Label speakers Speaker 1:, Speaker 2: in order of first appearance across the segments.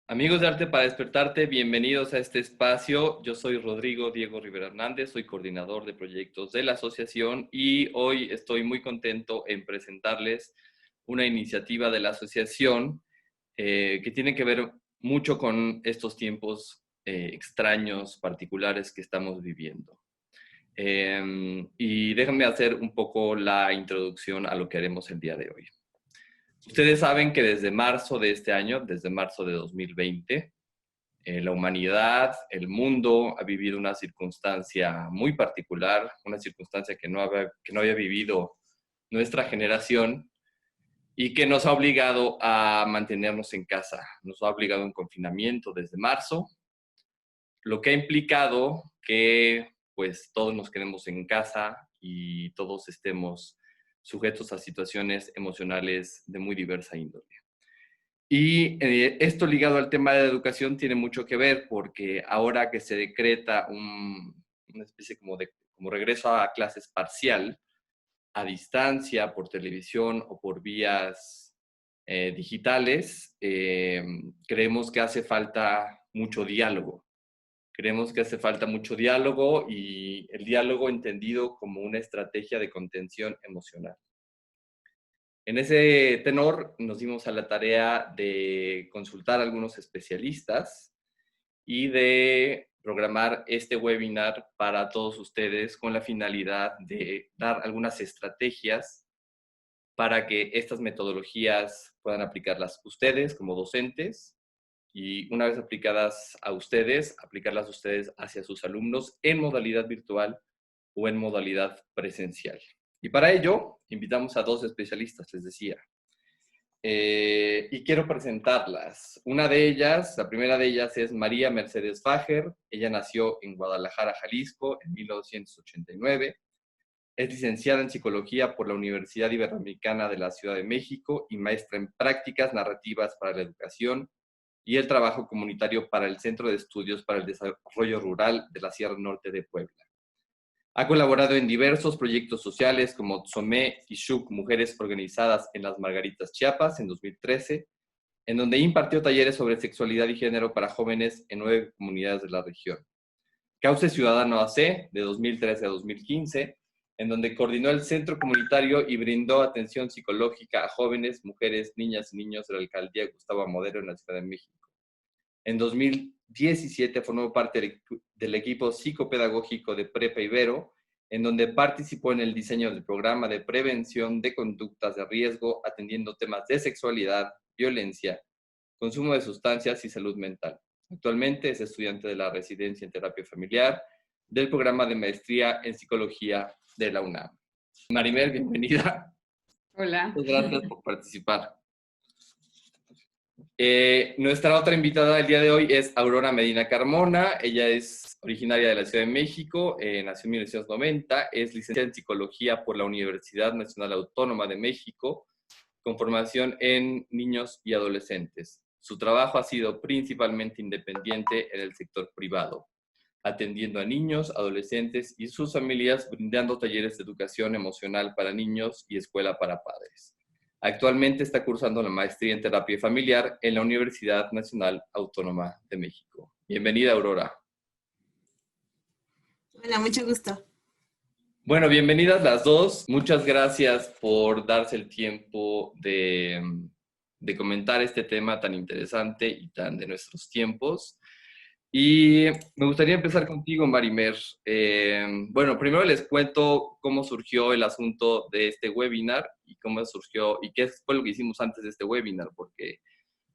Speaker 1: Amigos de Arte para Despertarte, bienvenidos a este espacio. Yo soy Rodrigo Diego Rivera Hernández, soy coordinador de proyectos de la asociación y hoy estoy muy contento en presentarles una iniciativa de la asociación que tiene que ver mucho con estos tiempos extraños, particulares que estamos viviendo. Y déjenme hacer un poco la introducción a lo que haremos el día de hoy. Ustedes saben que desde marzo de este año, desde marzo de 2020, la humanidad, el mundo ha vivido una circunstancia muy particular, una circunstancia que no había vivido nuestra generación y que nos ha obligado a mantenernos en casa. Nos ha obligado a un confinamiento desde marzo, lo que ha implicado que pues todos nos quedemos en casa y todos estemos sujetos a situaciones emocionales de muy diversa índole. Y esto ligado al tema de la educación tiene mucho que ver porque ahora que se decreta una especie como regreso a clases parcial, a distancia, por televisión o por vías digitales, creemos que hace falta mucho diálogo. Creemos que hace falta mucho diálogo y el diálogo entendido como una estrategia de contención emocional. En ese tenor nos dimos a la tarea de consultar a algunos especialistas y de programar este webinar para todos ustedes con la finalidad de dar algunas estrategias para que estas metodologías puedan aplicarlas ustedes como docentes y una vez aplicadas a ustedes, aplicarlas ustedes hacia sus alumnos en modalidad virtual o en modalidad presencial. Y para ello, invitamos a dos especialistas, les decía. Y quiero presentarlas. Una de ellas, la primera de ellas es María Mercedes Fajer. Ella nació en Guadalajara, Jalisco, en 1989. Es licenciada en Psicología por la Universidad Iberoamericana de la Ciudad de México y maestra en Prácticas Narrativas para la Educación y el Trabajo Comunitario para el Centro de Estudios para el Desarrollo Rural de la Sierra Norte de Puebla. Ha colaborado en diversos proyectos sociales como Tzomé y Shuk Mujeres Organizadas en las Margaritas, Chiapas, en 2013, en donde impartió talleres sobre sexualidad y género para jóvenes en 9 comunidades de la región. Cauce Ciudadano AC, de 2013 a 2015, en donde coordinó el centro comunitario y brindó atención psicológica a jóvenes, mujeres, niñas y niños de la alcaldía Gustavo Amadero en la Ciudad de México. En 2017 formó parte del equipo psicopedagógico de Prepa Ibero, en donde participó en el diseño del programa de prevención de conductas de riesgo, atendiendo temas de sexualidad, violencia, consumo de sustancias y salud mental. Actualmente es estudiante de la residencia en terapia familiar del programa de maestría en psicología de la UNAM. Marimer, bienvenida.
Speaker 2: Hola.
Speaker 1: Muchas gracias por participar. Nuestra otra invitada del día de hoy es Aurora Medina Carmona. Ella es originaria de la Ciudad de México, nació en 1990, es licenciada en Psicología por la Universidad Nacional Autónoma de México, con formación en niños y adolescentes. Su trabajo ha sido principalmente independiente en el sector privado, atendiendo a niños, adolescentes y sus familias, brindando talleres de educación emocional para niños y escuela para padres. Actualmente está cursando la maestría en terapia familiar en la Universidad Nacional Autónoma de México. Bienvenida, Aurora.
Speaker 3: Hola, mucho gusto.
Speaker 1: Bueno, bienvenidas las dos. Muchas gracias por darse el tiempo de comentar este tema tan interesante y tan de nuestros tiempos. Y me gustaría empezar contigo, Marimer. Bueno, primero les cuento cómo surgió el asunto de este webinar y cómo surgió y qué fue lo que hicimos antes de este webinar, porque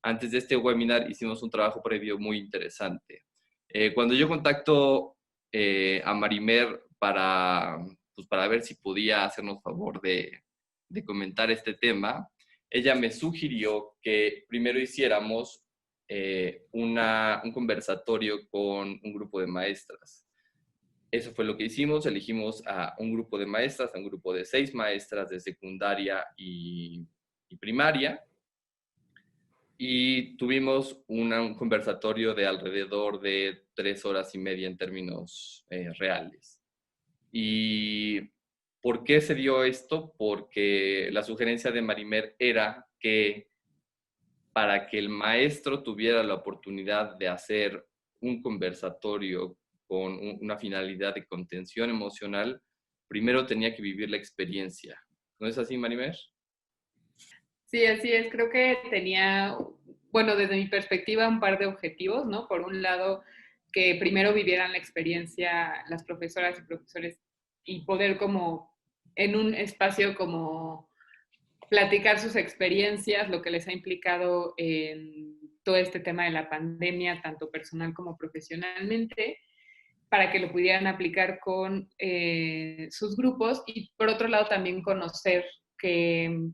Speaker 1: antes de este webinar hicimos un trabajo previo muy interesante. Cuando yo contacto a Marimer para ver si podía hacernos favor de comentar este tema, ella me sugirió que primero hiciéramos un conversatorio con un grupo de maestras. Eso fue lo que hicimos, elegimos a un grupo de maestras, a un grupo de 6 maestras de secundaria y primaria, y tuvimos un conversatorio de alrededor de 3 horas y media en términos reales. ¿Y por qué se dio esto? Porque la sugerencia de Marimer era que para que el maestro tuviera la oportunidad de hacer un conversatorio con una finalidad de contención emocional, primero tenía que vivir la experiencia. ¿No es así, Marimer?
Speaker 2: Sí, así es. Creo que tenía, bueno, desde mi perspectiva, un par de objetivos, ¿no? Por un lado, que primero vivieran la experiencia las profesoras y profesores y poder como en un espacio como platicar sus experiencias, lo que les ha implicado en todo este tema de la pandemia, tanto personal como profesionalmente, para que lo pudieran aplicar con sus grupos y por otro lado también conocer que,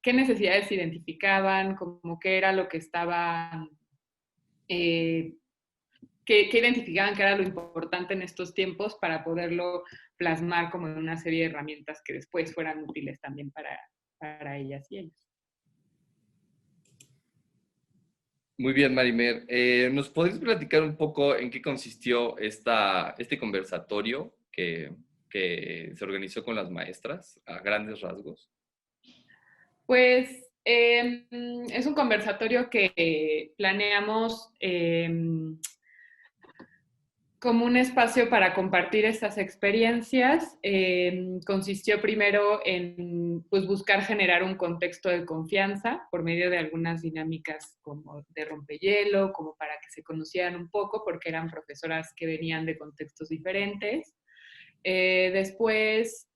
Speaker 2: qué necesidades identificaban, como qué era lo que estaban, eh, qué identificaban que era lo importante en estos tiempos para poderlo plasmar como en una serie de herramientas que después fueran útiles también para ellas y ellos.
Speaker 1: Muy bien, Marimer. ¿Nos podrías platicar un poco en qué consistió este conversatorio que se organizó con las maestras a grandes rasgos?
Speaker 2: Pues es un conversatorio que planeamos como un espacio para compartir estas experiencias. Consistió primero en pues, buscar generar un contexto de confianza por medio de algunas dinámicas como de rompehielo, como para que se conocieran un poco, porque eran profesoras que venían de contextos diferentes. Después,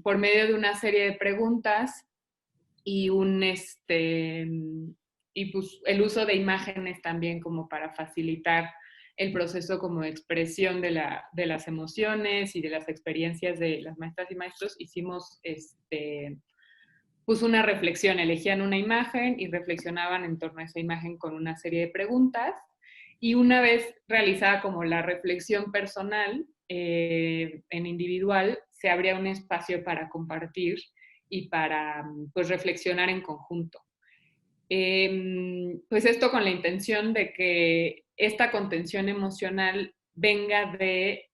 Speaker 2: por medio de una serie de preguntas, y y pues el uso de imágenes también como para facilitar el proceso como de expresión de las emociones y de las experiencias de las maestras y maestros, hicimos pues una reflexión, elegían una imagen y reflexionaban en torno a esa imagen con una serie de preguntas. Y una vez realizada como la reflexión personal en individual, se abría un espacio para compartir y para pues reflexionar en conjunto. Pues esto con la intención de que esta contención emocional venga del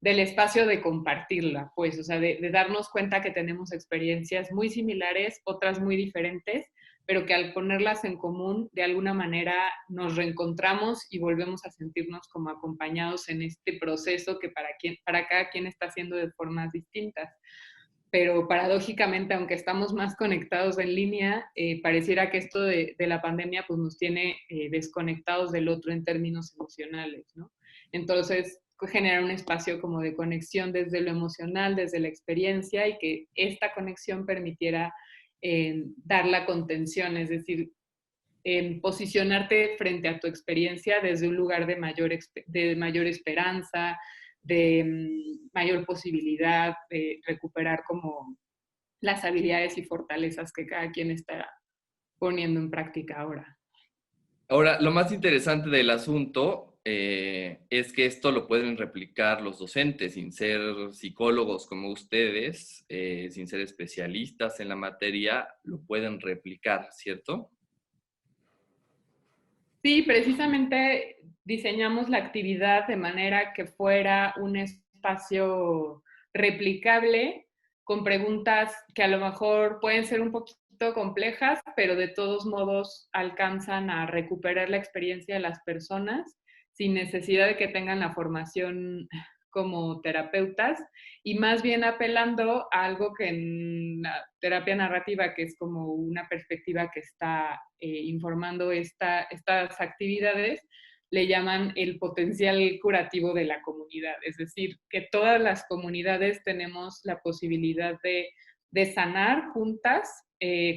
Speaker 2: espacio de compartirla, pues, o sea, de darnos cuenta que tenemos experiencias muy similares, otras muy diferentes, pero que al ponerlas en común, de alguna manera nos reencontramos y volvemos a sentirnos como acompañados en este proceso que para cada quien está haciendo de formas distintas. Pero paradójicamente, aunque estamos más conectados en línea, pareciera que esto de la pandemia pues, nos tiene desconectados del otro en términos emocionales, ¿no? Entonces, generar un espacio como de conexión desde lo emocional, desde la experiencia y que esta conexión permitiera dar la contención, es decir, posicionarte frente a tu experiencia desde un lugar de mayor esperanza, de mayor posibilidad de recuperar como las habilidades y fortalezas que cada quien está poniendo en práctica ahora.
Speaker 1: Ahora, lo más interesante del asunto es que esto lo pueden replicar los docentes sin ser psicólogos como ustedes, sin ser especialistas en la materia, lo pueden replicar, ¿cierto?
Speaker 2: Sí, precisamente diseñamos la actividad de manera que fuera un espacio replicable con preguntas que a lo mejor pueden ser un poquito complejas, pero de todos modos alcanzan a recuperar la experiencia de las personas sin necesidad de que tengan la formación como terapeutas y más bien apelando a algo que en la terapia narrativa, que es como una perspectiva que está informando estas actividades, le llaman el potencial curativo de la comunidad. Es decir, que todas las comunidades tenemos la posibilidad de sanar juntas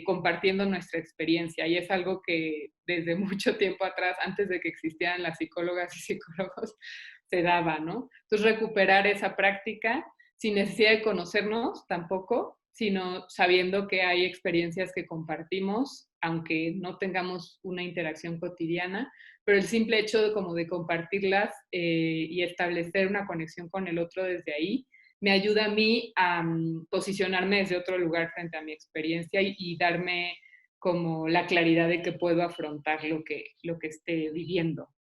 Speaker 2: compartiendo nuestra experiencia. Y es algo que desde mucho tiempo atrás, antes de que existieran las psicólogas y psicólogos, se daba, ¿no? Entonces, recuperar esa práctica sin necesidad de conocernos tampoco, sino sabiendo que hay experiencias que compartimos, aunque no tengamos una interacción cotidiana, pero el simple hecho de, como de compartirlas y establecer una conexión con el otro desde ahí, me ayuda a mí a posicionarme desde otro lugar frente a mi experiencia y darme como la claridad de que puedo afrontar lo que esté viviendo.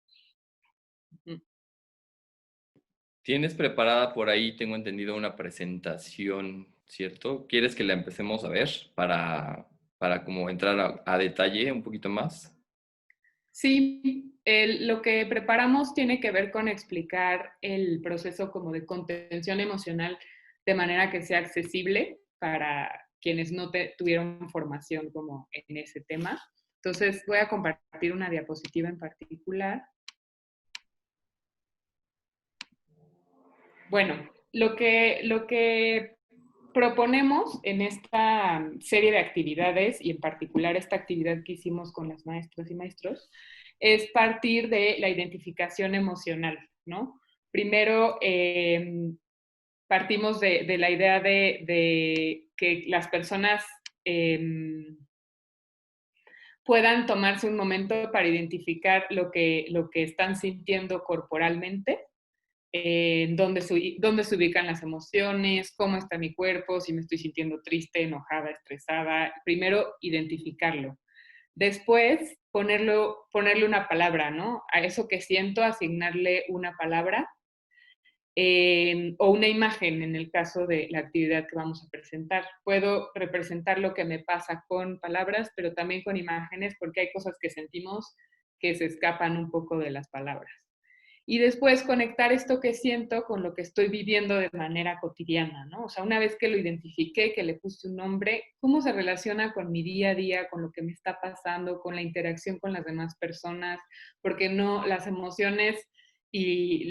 Speaker 1: Tienes preparada por ahí, tengo entendido, una presentación, ¿cierto? ¿Quieres que la empecemos a ver para como entrar a detalle un poquito más.
Speaker 2: Sí, lo que preparamos tiene que ver con explicar el proceso como de contención emocional de manera que sea accesible para quienes no tuvieron formación como en ese tema. Entonces voy a compartir una diapositiva en particular. Bueno, lo que proponemos en esta serie de actividades, y en particular esta actividad que hicimos con las maestras y maestros, es partir de la identificación emocional, ¿no? Primero, partimos de la idea de que las personas puedan tomarse un momento para identificar lo que están sintiendo corporalmente, dónde se ubican las emociones, cómo está mi cuerpo, si me estoy sintiendo triste, enojada, estresada. Primero, identificarlo. Después, ponerle una palabra, ¿no? A eso que siento, asignarle una palabra o una imagen en el caso de la actividad que vamos a presentar. Puedo representar lo que me pasa con palabras, pero también con imágenes, porque hay cosas que sentimos que se escapan un poco de las palabras. Y después conectar esto que siento con lo que estoy viviendo de manera cotidiana, ¿no? O sea, una vez que lo identifiqué, que le puse un nombre, ¿cómo se relaciona con mi día a día, con lo que me está pasando, con la interacción con las demás personas? Porque no, las emociones y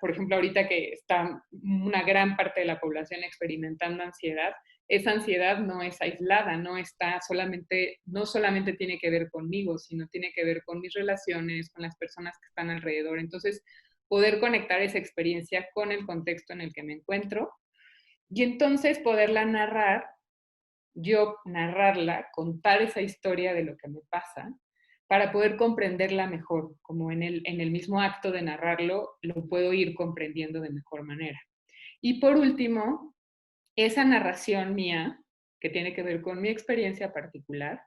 Speaker 2: por ejemplo, ahorita que está una gran parte de la población experimentando ansiedad, esa ansiedad no es aislada, no solamente tiene que ver conmigo, sino tiene que ver con mis relaciones, con las personas que están alrededor. Entonces, poder conectar esa experiencia con el contexto en el que me encuentro y entonces poderla narrar, yo narrarla, contar esa historia de lo que me pasa para poder comprenderla mejor, como en el mismo acto de narrarlo, lo puedo ir comprendiendo de mejor manera. Y por último, esa narración mía, que tiene que ver con mi experiencia particular,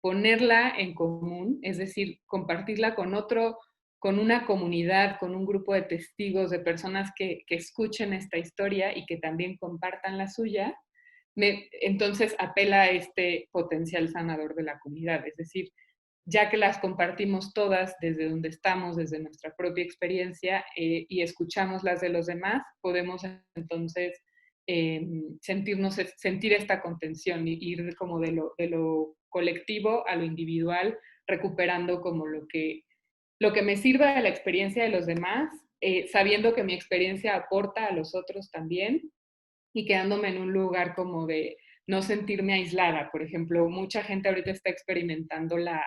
Speaker 2: ponerla en común, es decir, compartirla con otro, con una comunidad, con un grupo de testigos, de personas que escuchen esta historia y que también compartan la suya, entonces apela a este potencial sanador de la comunidad, es decir, ya que las compartimos todas desde donde estamos, desde nuestra propia experiencia y escuchamos las de los demás, podemos entonces sentir esta contención y ir como de lo colectivo a lo individual, recuperando como lo que me sirva de la experiencia de los demás, sabiendo que mi experiencia aporta a los otros también y quedándome en un lugar como de no sentirme aislada. Por ejemplo, mucha gente ahorita está experimentando la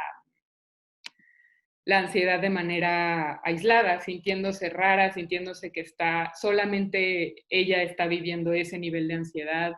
Speaker 2: ansiedad de manera aislada, sintiéndose rara, sintiéndose que solamente ella está viviendo ese nivel de ansiedad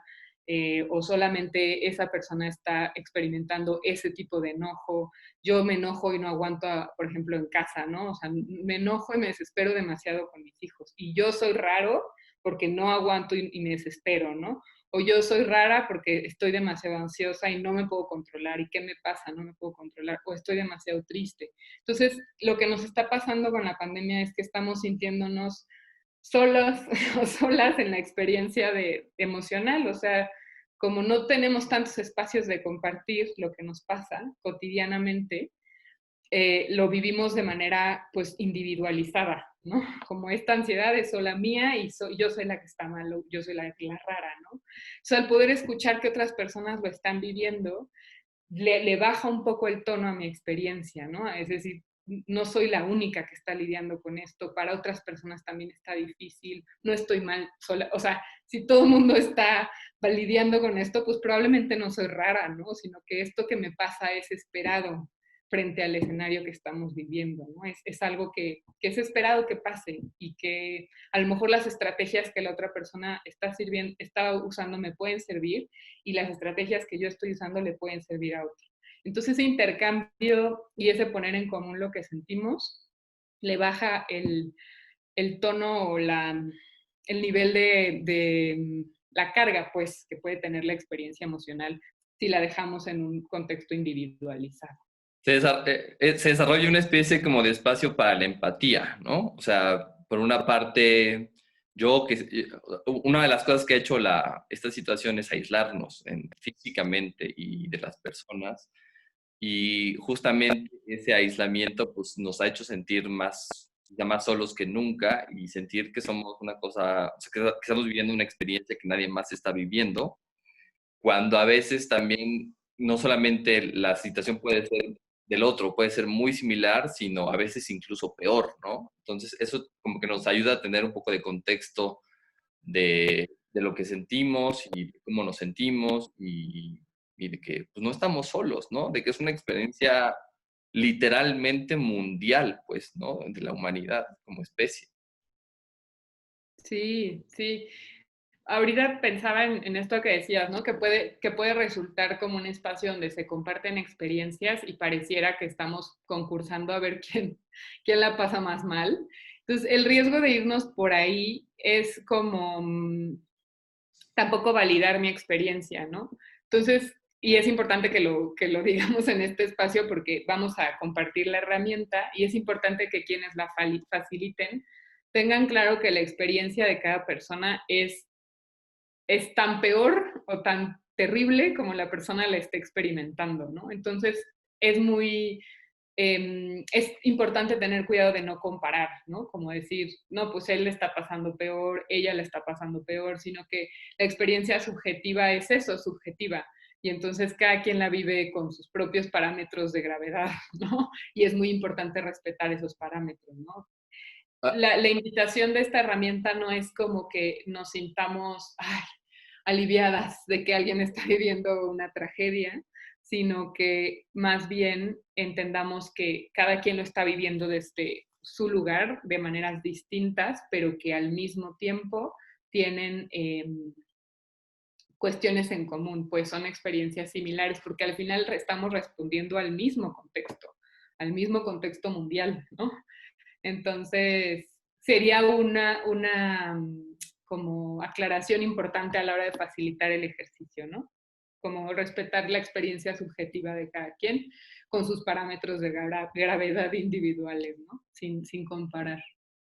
Speaker 2: o solamente esa persona está experimentando ese tipo de enojo. Yo me enojo y no aguanto, por ejemplo, en casa, ¿no? O sea, me enojo y me desespero demasiado con mis hijos. Y yo soy raro porque no aguanto y me desespero, ¿no? O yo soy rara porque estoy demasiado ansiosa y no me puedo controlar. ¿Y qué me pasa? No me puedo controlar. O estoy demasiado triste. Entonces, lo que nos está pasando con la pandemia es que estamos sintiéndonos solos o solas en la experiencia emocional. O sea, como no tenemos tantos espacios de compartir lo que nos pasa cotidianamente, lo vivimos de manera pues individualizada, ¿no? Como esta ansiedad es sola mía y yo soy la que está mal, yo soy la rara, ¿no? O sea, al poder escuchar que otras personas lo están viviendo, le baja un poco el tono a mi experiencia, ¿no? Es decir, no soy la única que está lidiando con esto, para otras personas también está difícil, no estoy mal sola, o sea, si todo el mundo está lidiando con esto, pues probablemente no soy rara, ¿no? Sino que esto que me pasa es esperado frente al escenario que estamos viviendo, ¿no? Es algo que es esperado que pase y que a lo mejor las estrategias que la otra persona está usando me pueden servir y las estrategias que yo estoy usando le pueden servir a otro. Entonces ese intercambio y ese poner en común lo que sentimos le baja el tono o el nivel de la carga, pues, que puede tener la experiencia emocional si la dejamos en un contexto individualizado.
Speaker 1: Se desarrolla una especie como de espacio para la empatía, ¿no? O sea, por una parte, una de las cosas que ha hecho esta situación es aislarnos físicamente y de las personas. Y justamente ese aislamiento pues, nos ha hecho sentir ya más solos que nunca y sentir que somos una cosa, o sea, que estamos viviendo una experiencia que nadie más está viviendo, cuando a veces también no solamente la situación puede ser del otro, puede ser muy similar, sino a veces incluso peor, ¿no? Entonces eso como que nos ayuda a tener un poco de contexto de lo que sentimos y de cómo nos sentimos y de que pues, no estamos solos, ¿no? De que es una experiencia literalmente mundial, pues, ¿no? De la humanidad como especie.
Speaker 2: Sí, sí. Ahorita pensaba en esto que decías, ¿no? Que puede resultar como un espacio donde se comparten experiencias y pareciera que estamos concursando a ver quién la pasa más mal. Entonces, el riesgo de irnos por ahí es como tampoco validar mi experiencia, ¿no? Entonces, y es importante que lo digamos en este espacio porque vamos a compartir la herramienta y es importante que quienes la faciliten tengan claro que la experiencia de cada persona es tan peor o tan terrible como la persona la esté experimentando, ¿no? Entonces, es importante tener cuidado de no comparar, ¿no? Como decir, no, pues él le está pasando peor, ella le está pasando peor, sino que la experiencia subjetiva es eso, subjetiva. Y entonces cada quien la vive con sus propios parámetros de gravedad, ¿no? Y es muy importante respetar esos parámetros, ¿no?
Speaker 1: Ah,
Speaker 2: La invitación de esta herramienta no es como que nos sintamos aliviadas de que alguien está viviendo una tragedia, sino que más bien entendamos que cada quien lo está viviendo desde su lugar de maneras distintas, pero que al mismo tiempo tienen cuestiones en común, pues son experiencias similares, porque al final estamos respondiendo al mismo contexto mundial, ¿no? Entonces, sería una como aclaración importante a la hora de facilitar el ejercicio, ¿no? Como respetar la experiencia subjetiva de cada quien con sus parámetros de gravedad individuales, ¿no? Sin comparar.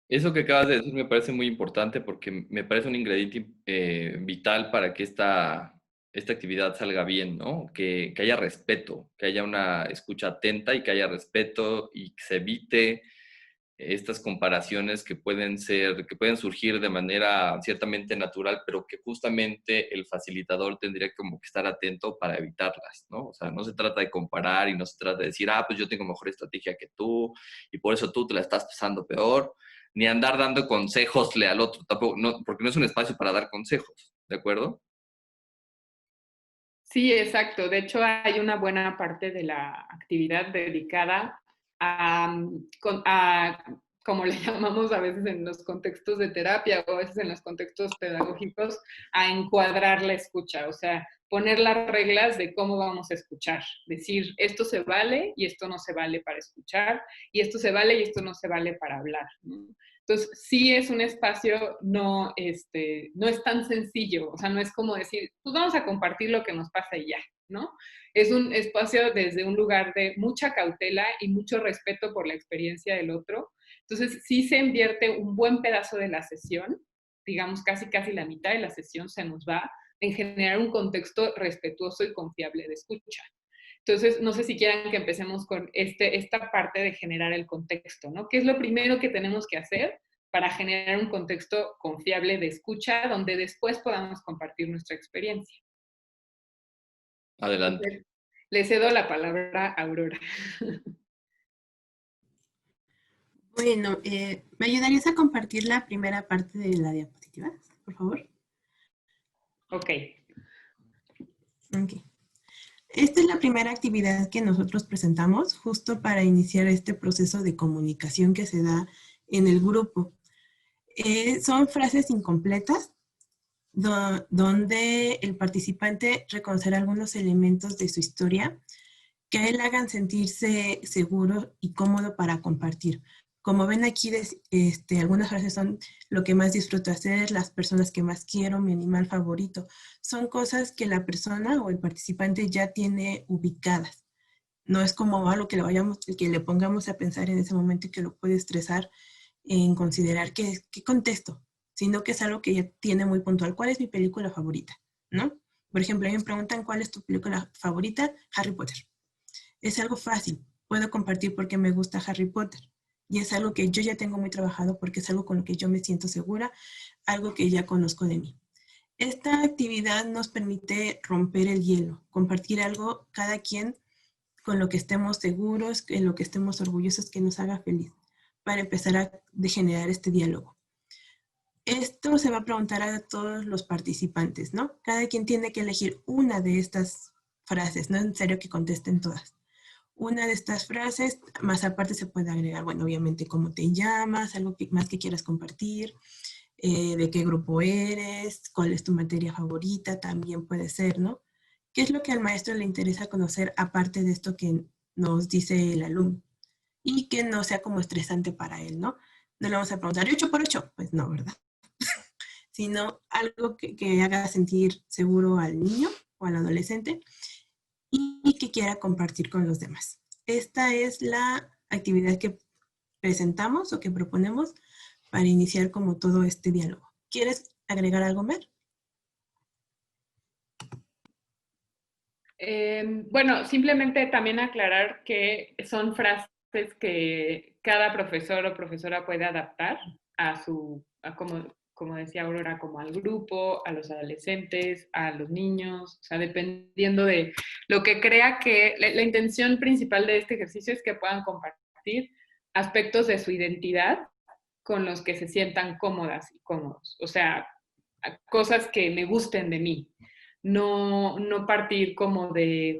Speaker 1: eso que acabas de decir me parece muy importante porque me parece un ingrediente vital para que esta actividad salga bien, ¿no? Que haya respeto, que haya una escucha atenta y que haya respeto y que se evite estas comparaciones que pueden surgir de manera ciertamente natural, pero que justamente el facilitador tendría como que estar atento para evitarlas, ¿no? O sea, no se trata de comparar y no se trata de decir, pues yo tengo mejor estrategia que tú y por eso tú te la estás pasando peor, ni andar dando consejosle al otro, tampoco, no, porque no es un espacio para dar consejos, ¿de acuerdo?
Speaker 2: Sí, exacto. De hecho, hay una buena parte de la actividad dedicada a, como le llamamos a veces en los contextos de terapia o a veces en los contextos pedagógicos, a encuadrar la escucha, o sea, poner las reglas de cómo vamos a escuchar, decir, esto se vale y esto no se vale para escuchar, y esto se vale y esto no se vale para hablar, ¿no? Entonces, sí es un espacio no es tan sencillo, o sea, no es como decir, pues vamos a compartir lo que nos pasa y ya, ¿no? Es un espacio desde un lugar de mucha cautela y mucho respeto por la experiencia del otro. Entonces, sí se invierte un buen pedazo de la sesión, digamos casi la mitad de la sesión se nos va en generar un contexto respetuoso y confiable de escucha. Entonces, no sé si quieran que empecemos con esta parte de generar el contexto, ¿no? ¿Qué es lo primero que tenemos que hacer para generar un contexto confiable de escucha donde después podamos compartir nuestra experiencia?
Speaker 1: Adelante.
Speaker 2: Entonces, le cedo la palabra a Aurora.
Speaker 3: Bueno, ¿me ayudarías a compartir la primera parte de la diapositiva, por favor?
Speaker 2: Ok.
Speaker 3: Ok. Esta es la primera actividad que nosotros presentamos justo para iniciar este proceso de comunicación que se da en el grupo. Son frases incompletas donde el participante reconocerá algunos elementos de su historia que a él hagan sentirse seguro y cómodo para compartir. Como ven aquí, algunas frases son lo que más disfruto hacer, las personas que más quiero, mi animal favorito. Son cosas que la persona o el participante ya tiene ubicadas. No es como algo que le pongamos a pensar en ese momento y que lo puede estresar en considerar qué contexto, sino que es algo que ella tiene muy puntual. ¿Cuál es mi película favorita? ¿No? Por ejemplo, a mí me preguntan cuál es tu película favorita, Harry Potter. Es algo fácil, puedo compartir porque me gusta Harry Potter. Y es algo que yo ya tengo muy trabajado porque es algo con lo que yo me siento segura, algo que ya conozco de mí. Esta actividad nos permite romper el hielo, compartir algo cada quien con lo que estemos seguros, en lo que estemos orgullosos, que nos haga feliz, para empezar a generar este diálogo. Esto se va a preguntar a todos los participantes, ¿no? Cada quien tiene que elegir una de estas frases, no es necesario que contesten todas. Una de estas frases, más aparte se puede agregar, bueno, obviamente cómo te llamas, algo más que quieras compartir, de qué grupo eres, cuál es tu materia favorita, también puede ser, ¿no? ¿Qué es lo que al maestro le interesa conocer aparte de esto que nos dice el alumno? Y que no sea como estresante para él, ¿no? No le vamos a preguntar 8 por 8, pues no, ¿verdad? Sino algo que haga sentir seguro al niño o al adolescente y que quiera compartir con los demás. Esta es la actividad que presentamos o que proponemos para iniciar como todo este diálogo. ¿Quieres agregar algo, Mer?
Speaker 2: Bueno, simplemente también aclarar que son frases que cada profesor o profesora puede adaptar como decía Aurora, como al grupo, a los adolescentes, a los niños, o sea, dependiendo de lo que crea que la intención principal de este ejercicio es que puedan compartir aspectos de su identidad con los que se sientan cómodas y cómodos, o sea, cosas que me gusten de mí. No partir como de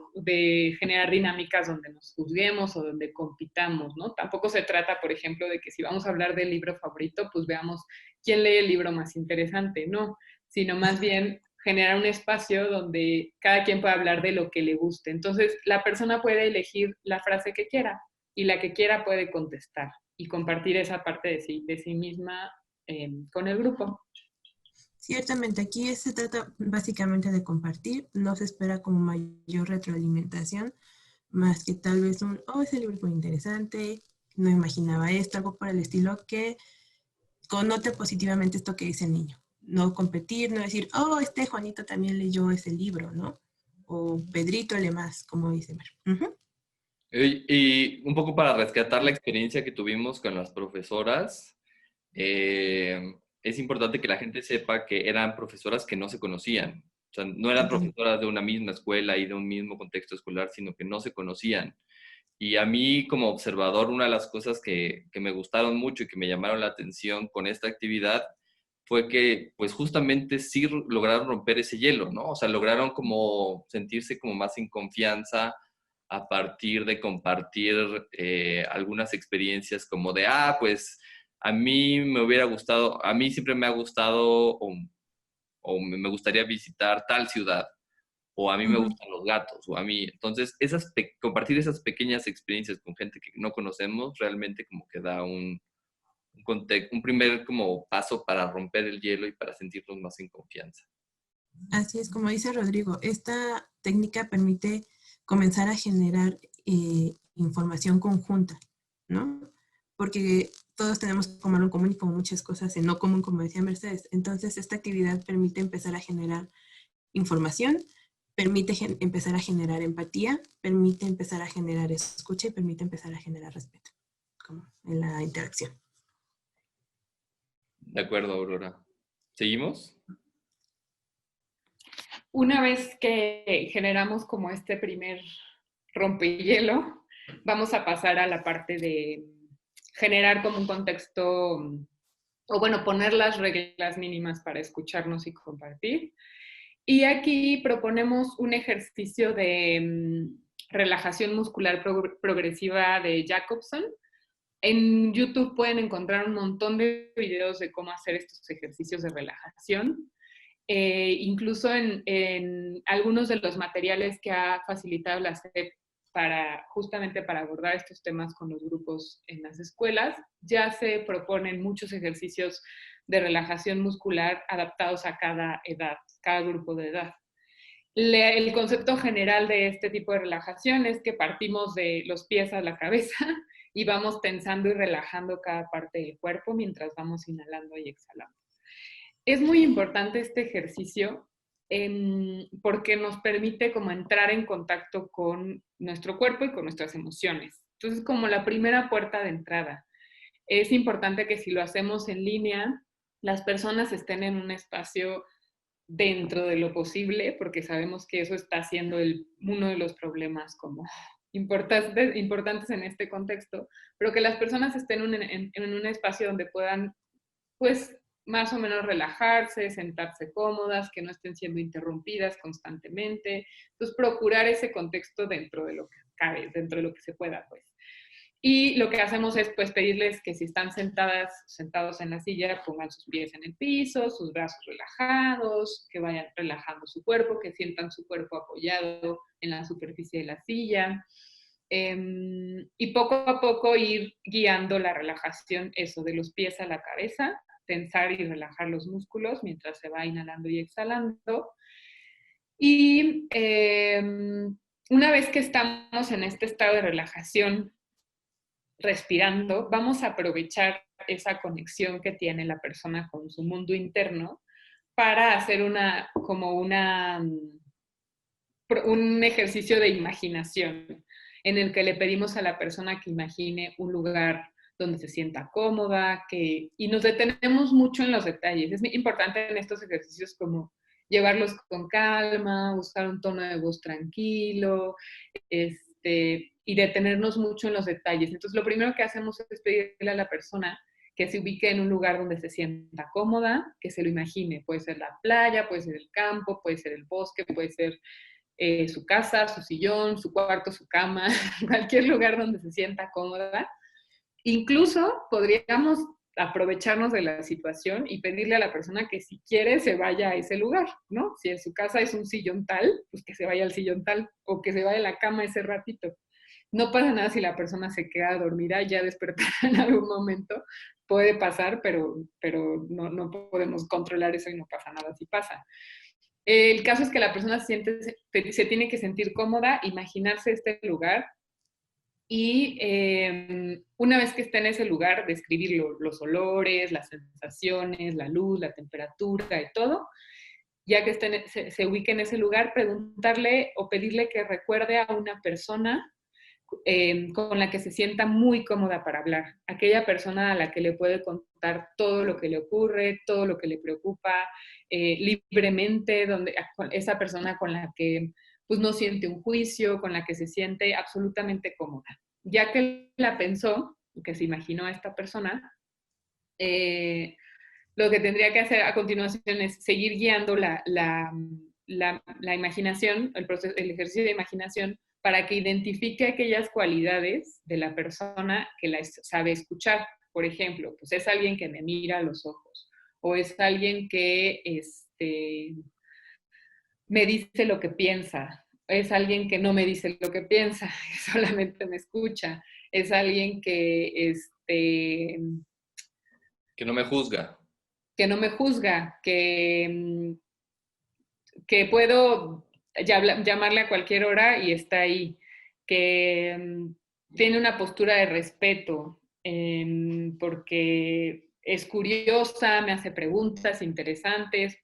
Speaker 2: generar dinámicas donde nos juzguemos o donde compitamos, ¿no? Tampoco se trata, por ejemplo, de que si vamos a hablar del libro favorito, pues veamos quién lee el libro más interesante, no, sino más bien generar un espacio donde cada quien pueda hablar de lo que le guste. Entonces, la persona puede elegir la frase que quiera y la que quiera puede contestar y compartir esa parte de sí misma con el grupo.
Speaker 3: Ciertamente, aquí se trata básicamente de compartir, no se espera como mayor retroalimentación, más que tal vez ese libro fue interesante, no imaginaba esto, algo por el estilo que connote positivamente esto que dice el niño. No competir, no decir, Juanito también leyó ese libro, ¿no? O Pedrito lee más, como dice Mer.
Speaker 1: Y un poco para rescatar la experiencia que tuvimos con las profesoras, es importante que la gente sepa que eran profesoras que no se conocían. O sea, no eran profesoras de una misma escuela y de un mismo contexto escolar, sino que no se conocían. Y a mí, como observador, una de las cosas que me gustaron mucho y que me llamaron la atención con esta actividad fue que, pues justamente sí lograron romper ese hielo, ¿no? O sea, lograron como sentirse como más en confianza a partir de compartir algunas experiencias como de, pues a mí me hubiera gustado, a mí siempre me ha gustado o me gustaría visitar tal ciudad, o a mí me gustan los gatos, o a mí. Entonces, compartir esas pequeñas experiencias con gente que no conocemos realmente como que da un primer como paso para romper el hielo y para sentirnos más en confianza.
Speaker 3: Así es, como dice Rodrigo, esta técnica permite comenzar a generar información conjunta, ¿no? Porque todos tenemos como algo en común y como muchas cosas en no común, como decía Mercedes. Entonces, esta actividad permite empezar a generar información, permite empezar a generar empatía, permite empezar a generar escucha y permite empezar a generar respeto, como en la interacción.
Speaker 1: De acuerdo, Aurora. ¿Seguimos?
Speaker 2: Una vez que generamos como este primer rompehielo, vamos a pasar a la parte de generar como un contexto, o bueno, poner las reglas mínimas para escucharnos y compartir. Y aquí proponemos un ejercicio de relajación muscular progresiva de Jacobson. En YouTube pueden encontrar un montón de videos de cómo hacer estos ejercicios de relajación. Incluso en algunos de los materiales que ha facilitado la SEP justamente para abordar estos temas con los grupos en las escuelas, ya se proponen muchos ejercicios de relajación muscular adaptados a cada edad, cada grupo de edad. El concepto general de este tipo de relajación es que partimos de los pies a la cabeza y vamos tensando y relajando cada parte del cuerpo mientras vamos inhalando y exhalando. es muy importante este ejercicio porque nos permite como entrar en contacto con nuestro cuerpo y con nuestras emociones. Entonces, como la primera puerta de entrada. Es importante que si lo hacemos en línea, las personas estén en un espacio dentro de lo posible, porque sabemos que eso está siendo uno de los problemas como importantes en este contexto, pero que las personas estén en un espacio donde puedan, pues, más o menos relajarse, sentarse cómodas, que no estén siendo interrumpidas constantemente. Entonces, procurar ese contexto dentro de lo que cabe, dentro de lo que se pueda, pues. Y lo que hacemos es pues pedirles que si están sentados en la silla, pongan sus pies en el piso, sus brazos relajados, que vayan relajando su cuerpo, que sientan su cuerpo apoyado en la superficie de la silla. Y poco a poco ir guiando la relajación, eso, de los pies a la cabeza, tensar y relajar los músculos mientras se va inhalando y exhalando. Y una vez que estamos en este estado de relajación, respirando, vamos a aprovechar esa conexión que tiene la persona con su mundo interno para hacer un ejercicio de imaginación en el que le pedimos a la persona que imagine un lugar donde se sienta cómoda, y nos detenemos mucho en los detalles. Es importante en estos ejercicios como llevarlos con calma, usar un tono de voz tranquilo, y detenernos mucho en los detalles. Entonces, lo primero que hacemos es pedirle a la persona que se ubique en un lugar donde se sienta cómoda, que se lo imagine. Puede ser la playa, puede ser el campo, puede ser el bosque, puede ser su casa, su sillón, su cuarto, su cama, cualquier lugar donde se sienta cómoda. Incluso podríamos aprovecharnos de la situación y pedirle a la persona que si quiere se vaya a ese lugar, ¿no? Si en su casa es un sillón tal, pues que se vaya al sillón tal, o que se vaya a la cama ese ratito. No pasa nada si la persona se queda dormida y ya despertará en algún momento. Puede pasar, pero no podemos controlar eso y no pasa nada si pasa. El caso es que la persona se tiene que sentir cómoda, imaginarse este lugar y una vez que esté en ese lugar, describir los olores, las sensaciones, la luz, la temperatura y todo. Ya que se ubique en ese lugar, preguntarle o pedirle que recuerde a una persona con la que se sienta muy cómoda para hablar. Aquella persona a la que le puede contar todo lo que le ocurre, todo lo que le preocupa, libremente, esa persona con la que pues, no siente un juicio, con la que se siente absolutamente cómoda. Ya que la pensó, que se imaginó a esta persona, lo que tendría que hacer a continuación es seguir guiando la imaginación, el ejercicio de imaginación, para que identifique aquellas cualidades de la persona que la sabe escuchar. Por ejemplo, pues es alguien que me mira a los ojos, o es alguien que me dice lo que piensa, es alguien que no me dice lo que piensa, que solamente me escucha, es alguien que
Speaker 1: no me juzga.
Speaker 2: Que no me juzga, que puedo llamarle a cualquier hora y está ahí, que tiene una postura de respeto, porque es curiosa, me hace preguntas interesantes,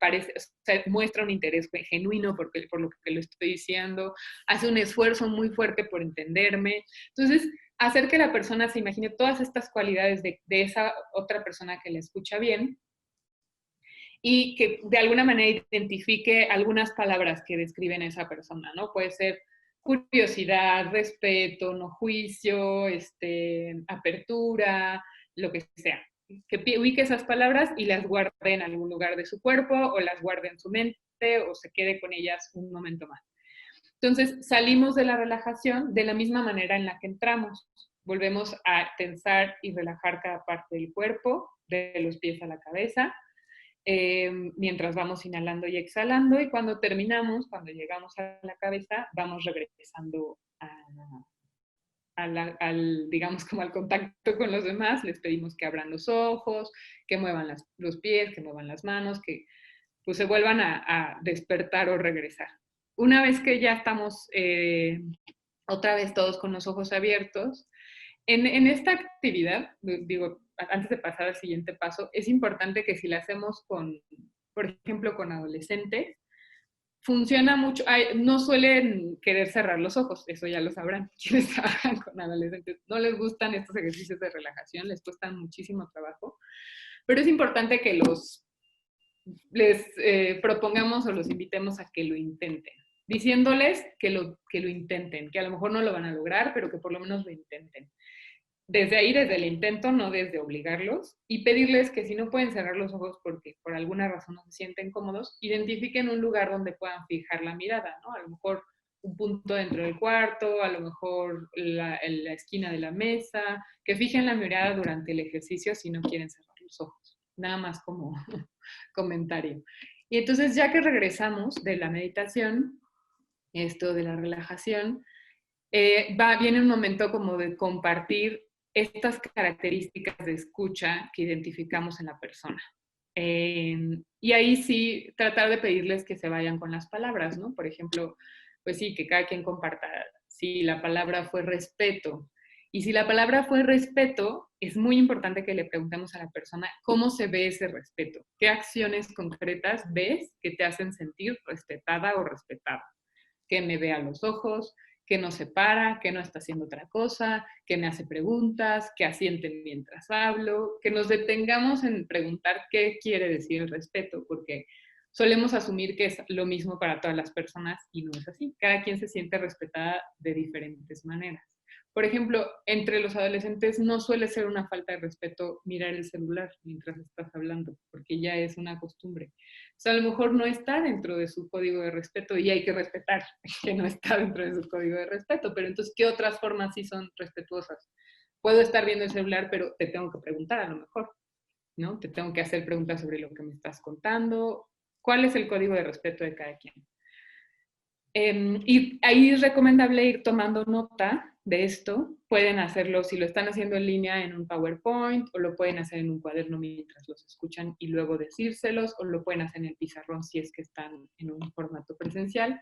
Speaker 2: muestra un interés genuino por lo que lo estoy diciendo, hace un esfuerzo muy fuerte por entenderme. Entonces, hacer que la persona se imagine todas estas cualidades de esa otra persona que le escucha bien, y que de alguna manera identifique algunas palabras que describen a esa persona, ¿no? Puede ser curiosidad, respeto, no juicio, apertura, lo que sea. Que ubique esas palabras y las guarde en algún lugar de su cuerpo o las guarde en su mente o se quede con ellas un momento más. Entonces, salimos de la relajación de la misma manera en la que entramos. Volvemos a tensar y relajar cada parte del cuerpo, de los pies a la cabeza, mientras vamos inhalando y exhalando, y cuando terminamos, cuando llegamos a la cabeza, vamos regresando digamos, como al contacto con los demás. Les pedimos que abran los ojos, que muevan los pies, que muevan las manos, que pues se vuelvan a despertar o regresar. Una vez que ya estamos otra vez todos con los ojos abiertos, en esta actividad, digo, antes de pasar al siguiente paso, es importante que si la hacemos con por ejemplo, con adolescentes, funciona mucho, no suelen querer cerrar los ojos, eso ya lo sabrán, quienes trabajan con adolescentes, no les gustan estos ejercicios de relajación, les cuestan muchísimo trabajo, pero es importante que les propongamos o los invitemos a que lo intenten, diciéndoles que lo intenten, que a lo mejor no lo van a lograr, pero que por lo menos lo intenten. Desde ahí, desde el intento, no desde obligarlos, y pedirles que si no pueden cerrar los ojos porque por alguna razón no se sienten cómodos, identifiquen un lugar donde puedan fijar la mirada, ¿no? A lo mejor un punto dentro del cuarto, a lo mejor en la esquina de la mesa, que fijen la mirada durante el ejercicio si no quieren cerrar los ojos. Nada más como comentario. Y entonces, ya que regresamos de la meditación, esto de la relajación, viene un momento como de compartir estas características de escucha que identificamos en la persona. Y ahí sí, tratar de pedirles que se vayan con las palabras, ¿no? Por ejemplo, pues sí, que cada quien comparta si la palabra fue respeto. Y si la palabra fue respeto, es muy importante que le preguntemos a la persona cómo se ve ese respeto. ¿Qué acciones concretas ves que te hacen sentir respetada o respetada? Que me vea a los ojos, que no se para, que no está haciendo otra cosa, que me hace preguntas, que asiente mientras hablo, que nos detengamos en preguntar qué quiere decir el respeto, porque solemos asumir que es lo mismo para todas las personas y no es así. Cada quien se siente respetada de diferentes maneras. Por ejemplo, entre los adolescentes no suele ser una falta de respeto mirar el celular mientras estás hablando, porque ya es una costumbre. O sea, a lo mejor no está dentro de su código de respeto y hay que respetar que no está dentro de su código de respeto, pero entonces, ¿qué otras formas sí son respetuosas? Puedo estar viendo el celular, pero te tengo que preguntar a lo mejor, ¿no? Te tengo que hacer preguntas sobre lo que me estás contando. ¿Cuál es el código de respeto de cada quien? Y ahí es recomendable ir tomando nota de esto. Pueden hacerlo, si lo están haciendo en línea, en un PowerPoint, o lo pueden hacer en un cuaderno mientras los escuchan y luego decírselos, o lo pueden hacer en el pizarrón si es que están en un formato presencial.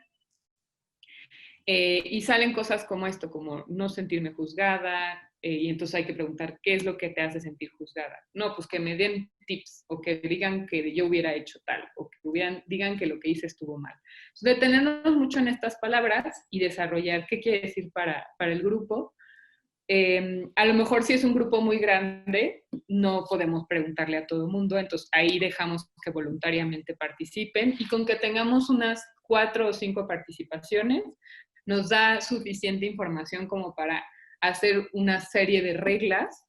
Speaker 2: Y salen cosas como esto, como no sentirme juzgada, y entonces hay que preguntar, ¿qué es lo que te hace sentir juzgada? No, pues que me den tips, o que digan que yo hubiera hecho tal, o que digan que lo que hice estuvo mal. Entonces, detenernos mucho en estas palabras y desarrollar qué quiere decir para el grupo. A lo mejor si es un grupo muy grande, no podemos preguntarle a todo el mundo, entonces ahí dejamos que voluntariamente participen, y con que tengamos unas 4 o 5 participaciones, nos da suficiente información como para hacer una serie de reglas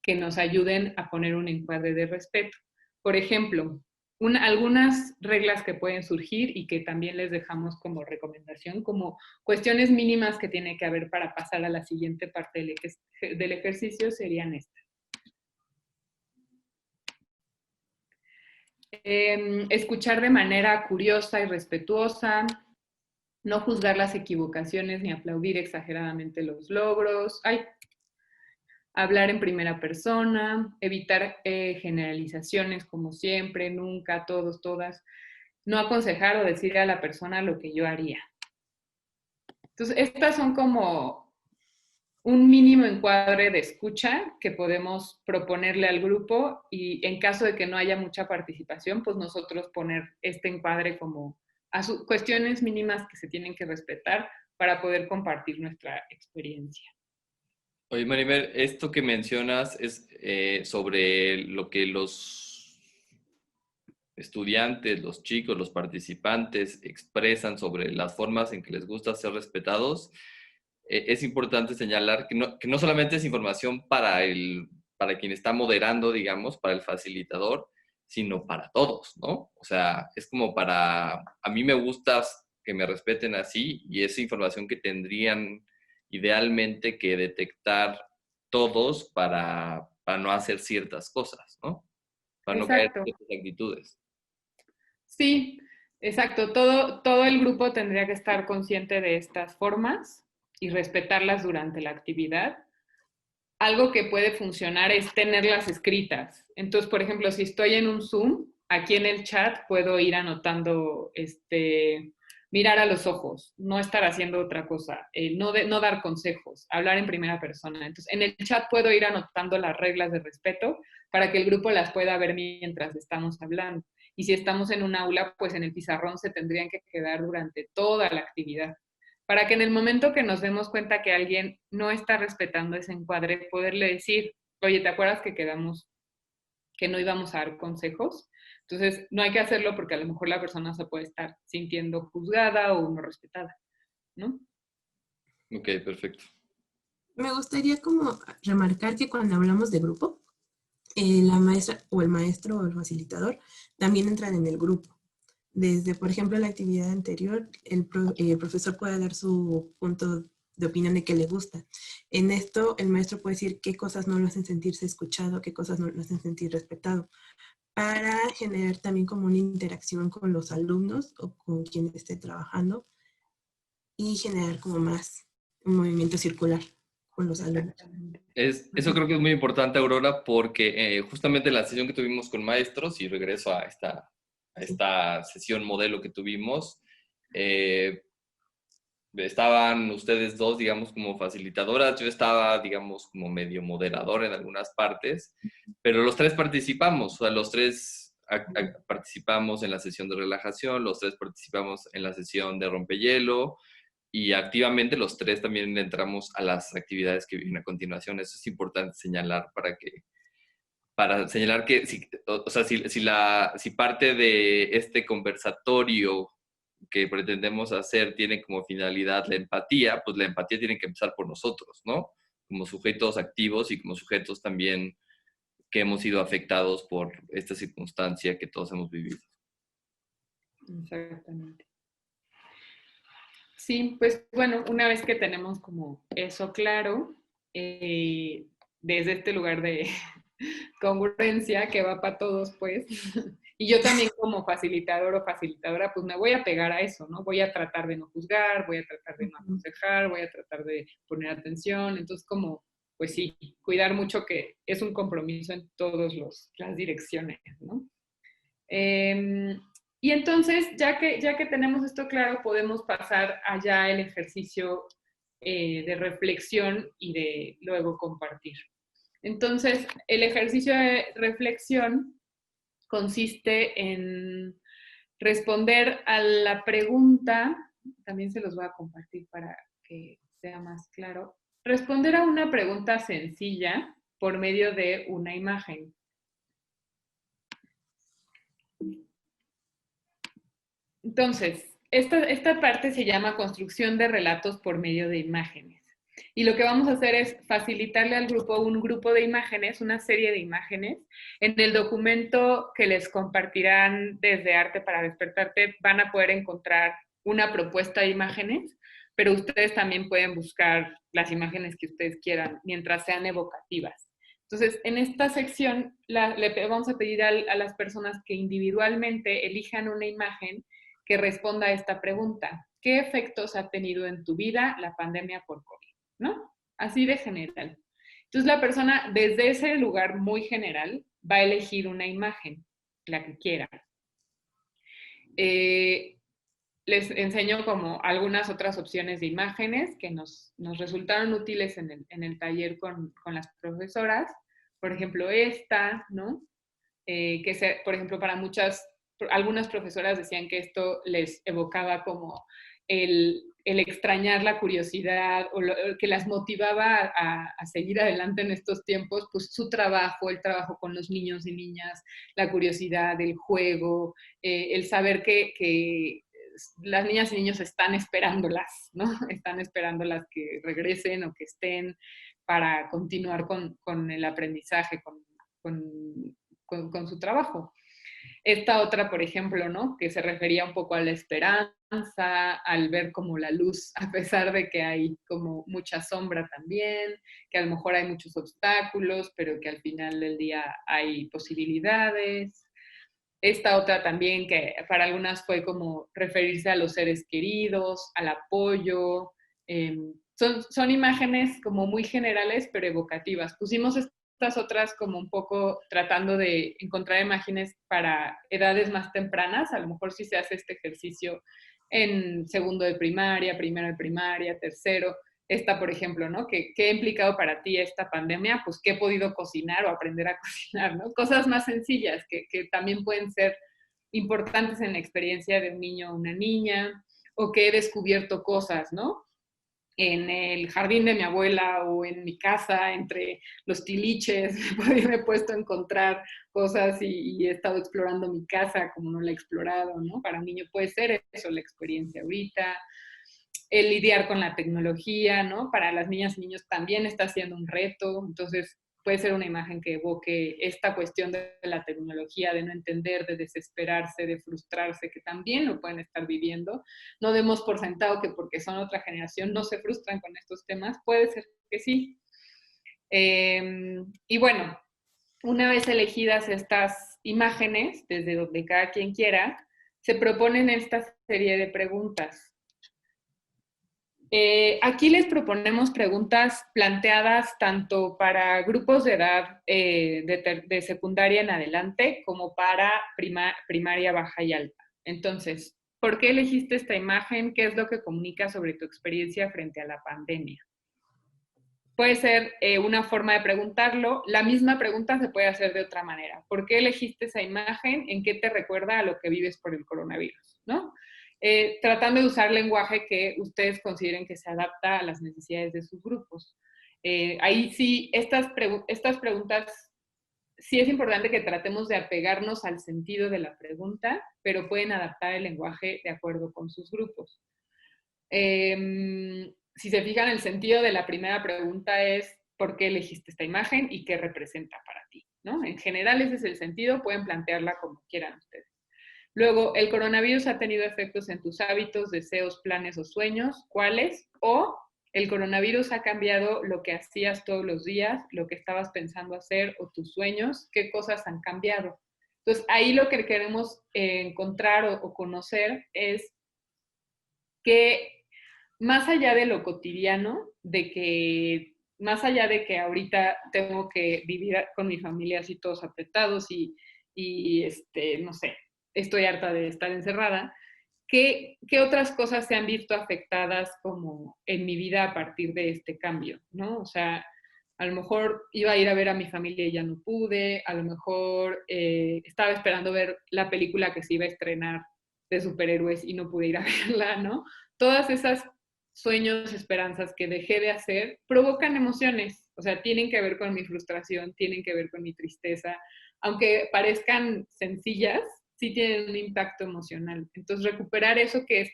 Speaker 2: que nos ayuden a poner un encuadre de respeto. Por ejemplo, algunas reglas que pueden surgir y que también les dejamos como recomendación, como cuestiones mínimas que tiene que haber para pasar a la siguiente parte del ejercicio, serían estas. Escuchar de manera curiosa y respetuosa, no juzgar las equivocaciones ni aplaudir exageradamente los logros, hablar en primera persona, evitar generalizaciones como siempre, nunca, todos, todas, no aconsejar o decirle a la persona lo que yo haría. Entonces, estas son como un mínimo encuadre de escucha que podemos proponerle al grupo, y en caso de que no haya mucha participación, pues nosotros poner este encuadre como cuestiones mínimas que se tienen que respetar para poder compartir nuestra experiencia.
Speaker 1: Oye, Marimer, esto que mencionas es sobre lo que los estudiantes, los chicos, los participantes expresan sobre las formas en que les gusta ser respetados. Es importante señalar que no solamente es información para quien está moderando, digamos, para el facilitador, sino para todos, ¿no? O sea, es como a mí me gusta que me respeten así, y es información que tendrían idealmente que detectar todos para no hacer ciertas cosas, ¿no? Para no caer en ciertas actitudes.
Speaker 2: Sí, exacto. Todo el grupo tendría que estar consciente de estas formas y respetarlas durante la actividad. Algo que puede funcionar es tenerlas escritas. Entonces, por ejemplo, si estoy en un Zoom, aquí en el chat puedo ir anotando, mirar a los ojos, no estar haciendo otra cosa, no dar consejos, hablar en primera persona. Entonces, en el chat puedo ir anotando las reglas de respeto para que el grupo las pueda ver mientras estamos hablando. Y si estamos en un aula, pues en el pizarrón se tendrían que quedar durante toda la actividad, para que en el momento que nos demos cuenta que alguien no está respetando ese encuadre, poderle decir, oye, ¿te acuerdas que quedamos que no íbamos a dar consejos? Entonces, no hay que hacerlo porque a lo mejor la persona se puede estar sintiendo juzgada o no respetada, ¿no?
Speaker 1: Ok, perfecto.
Speaker 3: Me gustaría como remarcar que cuando hablamos de grupo, la maestra o el maestro o el facilitador también entran en el grupo. Desde, por ejemplo, la actividad anterior, el profesor puede dar su punto de opinión de qué le gusta. En esto, el maestro puede decir qué cosas no lo hacen sentirse escuchado, qué cosas no lo hacen sentir respetado, para generar también como una interacción con los alumnos o con quien esté trabajando y generar como más un movimiento circular con los alumnos.
Speaker 2: Exactamente.
Speaker 1: Eso creo que es muy importante, Aurora, porque justamente la sesión que tuvimos con maestros, y regreso a esta sesión modelo que tuvimos, estaban ustedes dos, digamos, como facilitadoras, yo estaba, digamos, como medio moderador en algunas partes, pero los tres participamos, o sea, los tres participamos en la sesión de relajación, los tres participamos en la sesión de rompehielo, y activamente los tres también le entramos a las actividades que vienen a continuación. Eso es importante señalar para señalar que o sea, si parte de este conversatorio que pretendemos hacer tiene como finalidad la empatía, pues la empatía tiene que empezar por nosotros, ¿no? Como sujetos activos y como sujetos también que hemos sido afectados por esta circunstancia que todos hemos vivido.
Speaker 2: Exactamente. Sí, pues bueno, una vez que tenemos como eso claro, desde este lugar de congruencia que va para todos, pues, y yo también como facilitador o facilitadora, pues me voy a pegar a eso, ¿no? Voy a tratar de no juzgar, voy a tratar de no aconsejar, voy a tratar de poner atención, entonces como, pues sí, cuidar mucho que es un compromiso en todas las direcciones, ¿no? Y entonces, ya que tenemos esto claro, podemos pasar allá el ejercicio de reflexión y de luego compartir. Entonces, el ejercicio de reflexión consiste en responder a la pregunta, también se los voy a compartir para que sea más claro, responder a una pregunta sencilla por medio de una imagen. Entonces, esta parte se llama construcción de relatos por medio de imágenes. Y lo que vamos a hacer es facilitarle al grupo un grupo de imágenes, una serie de imágenes. En el documento que les compartirán desde Arte para Despertarte van a poder encontrar una propuesta de imágenes, pero ustedes también pueden buscar las imágenes que ustedes quieran mientras sean evocativas. Entonces, en esta sección le vamos a pedir a las personas que individualmente elijan una imagen que responda a esta pregunta. ¿Qué efectos ha tenido en tu vida la pandemia por COVID? ¿No? Así de general. Entonces la persona desde ese lugar muy general va a elegir una imagen, la que quiera. Les enseño como algunas otras opciones de imágenes que nos resultaron útiles en el taller con las profesoras. Por ejemplo, esta, ¿no? Por ejemplo, para algunas profesoras decían que esto les evocaba como el extrañar la curiosidad o que las motivaba a seguir adelante en estos tiempos, pues su trabajo, el trabajo con los niños y niñas, la curiosidad, el juego, el saber que las niñas y niños están esperándolas, ¿no? Están esperándolas que regresen o que estén para continuar con el aprendizaje, con su trabajo. Esta otra, por ejemplo, ¿no? Que se refería un poco a la esperanza, al ver como la luz, a pesar de que hay como mucha sombra también, que a lo mejor hay muchos obstáculos, pero que al final del día hay posibilidades. Esta otra también, que para algunas fue como referirse a los seres queridos, al apoyo. Son imágenes como muy generales, pero evocativas. Pusimos estas otras como un poco tratando de encontrar imágenes para edades más tempranas. A lo mejor si se hace este ejercicio en segundo de primaria, primero de primaria, tercero. Esta, por ejemplo, ¿no? ¿Qué ha implicado para ti esta pandemia? Pues, ¿qué he podido cocinar o aprender a cocinar, ¿no? Cosas más sencillas que también pueden ser importantes en la experiencia de un niño o una niña, o que he descubierto cosas, ¿no? En el jardín de mi abuela o en mi casa, entre los tiliches, me he puesto a encontrar cosas y he estado explorando mi casa como no la he explorado, ¿no? Para un niño puede ser eso la experiencia ahorita. El lidiar con la tecnología, ¿no? Para las niñas y niños también está siendo un reto, entonces puede ser una imagen que evoque esta cuestión de la tecnología, de no entender, de desesperarse, de frustrarse, que también lo pueden estar viviendo. No demos por sentado que porque son otra generación no se frustran con estos temas, puede ser que sí. Y bueno, una vez elegidas estas imágenes, desde donde cada quien quiera, se proponen esta serie de preguntas. Aquí les proponemos preguntas planteadas tanto para grupos de edad de secundaria en adelante como para primaria baja y alta. Entonces, ¿por qué elegiste esta imagen? ¿Qué es lo que comunica sobre tu experiencia frente a la pandemia? Puede ser una forma de preguntarlo. La misma pregunta se puede hacer de otra manera. ¿Por qué elegiste esa imagen? ¿En qué te recuerda a lo que vives por el coronavirus? ¿No? Tratando de usar lenguaje que ustedes consideren que se adapta a las necesidades de sus grupos. Ahí sí, estas preguntas, sí es importante que tratemos de apegarnos al sentido de la pregunta, pero pueden adaptar el lenguaje de acuerdo con sus grupos. Si se fijan, el sentido de la primera pregunta es ¿por qué elegiste esta imagen y qué representa para ti? ¿No? En general ese es el sentido, pueden plantearla como quieran ustedes. Luego, ¿el coronavirus ha tenido efectos en tus hábitos, deseos, planes o sueños? ¿Cuáles? O el coronavirus ha cambiado lo que hacías todos los días, lo que estabas pensando hacer o tus sueños. ¿Qué cosas han cambiado? Entonces, ahí lo que queremos encontrar o conocer es que más allá de lo cotidiano, más allá de que ahorita tengo que vivir con mi familia así todos apretados y no sé, estoy harta de estar encerrada, ¿qué otras cosas se han visto afectadas como en mi vida a partir de este cambio, ¿no? O sea, a lo mejor iba a ir a ver a mi familia y ya no pude, a lo mejor estaba esperando ver la película que se iba a estrenar de superhéroes y no pude ir a verla, ¿no? Todas esas sueños, esperanzas que dejé de hacer provocan emociones, o sea, tienen que ver con mi frustración, tienen que ver con mi tristeza, aunque parezcan sencillas, sí tienen un impacto emocional. Entonces, recuperar eso que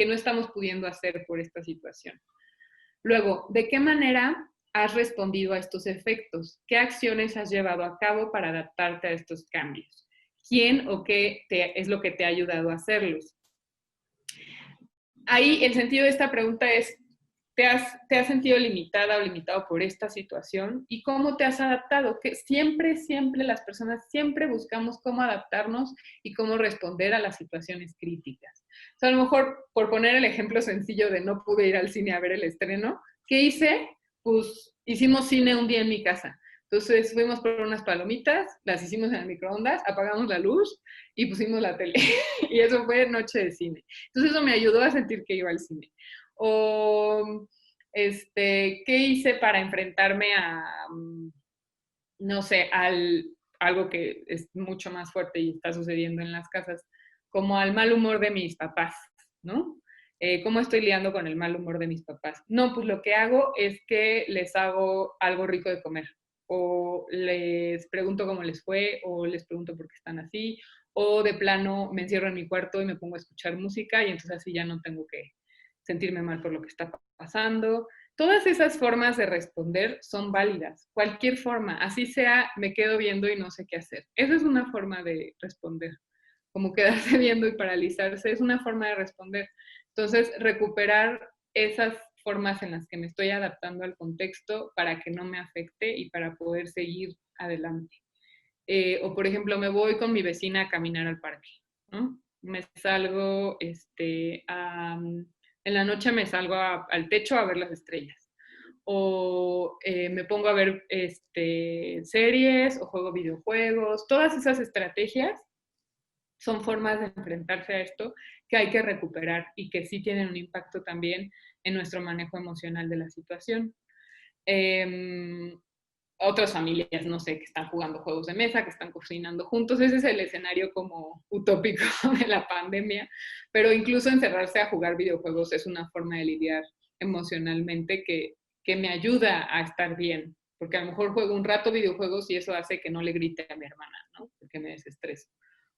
Speaker 2: no estamos pudiendo hacer por esta situación. Luego, ¿de qué manera has respondido a estos efectos? ¿Qué acciones has llevado a cabo para adaptarte a estos cambios? ¿Quién o qué es lo que te ha ayudado a hacerlos? Ahí el sentido de esta pregunta es, ¿te has sentido limitada o limitado por esta situación? ¿Y cómo te has adaptado? Que siempre las personas siempre buscamos cómo adaptarnos y cómo responder a las situaciones críticas. O sea, a lo mejor, por poner el ejemplo sencillo de no pude ir al cine a ver el estreno, ¿qué hice? Pues hicimos cine un día en mi casa. Entonces fuimos por unas palomitas, las hicimos en el microondas, apagamos la luz y pusimos la tele. Y eso fue noche de cine. Entonces eso me ayudó a sentir que iba al cine. O, ¿qué hice para enfrentarme a, no sé, algo que es mucho más fuerte y está sucediendo en las casas, como al mal humor de mis papás, ¿no? ¿Cómo estoy lidiando con el mal humor de mis papás? No, pues lo que hago es que les hago algo rico de comer, o les pregunto cómo les fue, o les pregunto por qué están así, o de plano me encierro en mi cuarto y me pongo a escuchar música y entonces así ya no tengo que sentirme mal por lo que está pasando. Todas esas formas de responder son válidas, cualquier forma, así sea, me quedo viendo y no sé qué hacer. Esa es una forma de responder, como quedarse viendo y paralizarse, es una forma de responder. Entonces, recuperar esas formas en las que me estoy adaptando al contexto para que no me afecte y para poder seguir adelante. O, por ejemplo, me voy con mi vecina a caminar al parque, ¿no? Me salgo, en la noche me salgo al techo a ver las estrellas. O me pongo a ver series o juego videojuegos. Todas esas estrategias son formas de enfrentarse a esto que hay que recuperar y que sí tienen un impacto también en nuestro manejo emocional de la situación. otras familias, no sé, que están jugando juegos de mesa, que están cocinando juntos. Ese es el escenario como utópico de la pandemia, pero incluso encerrarse a jugar videojuegos es una forma de lidiar emocionalmente que me ayuda a estar bien, porque a lo mejor juego un rato videojuegos y eso hace que no le grite a mi hermana, ¿no? Porque me desestreso.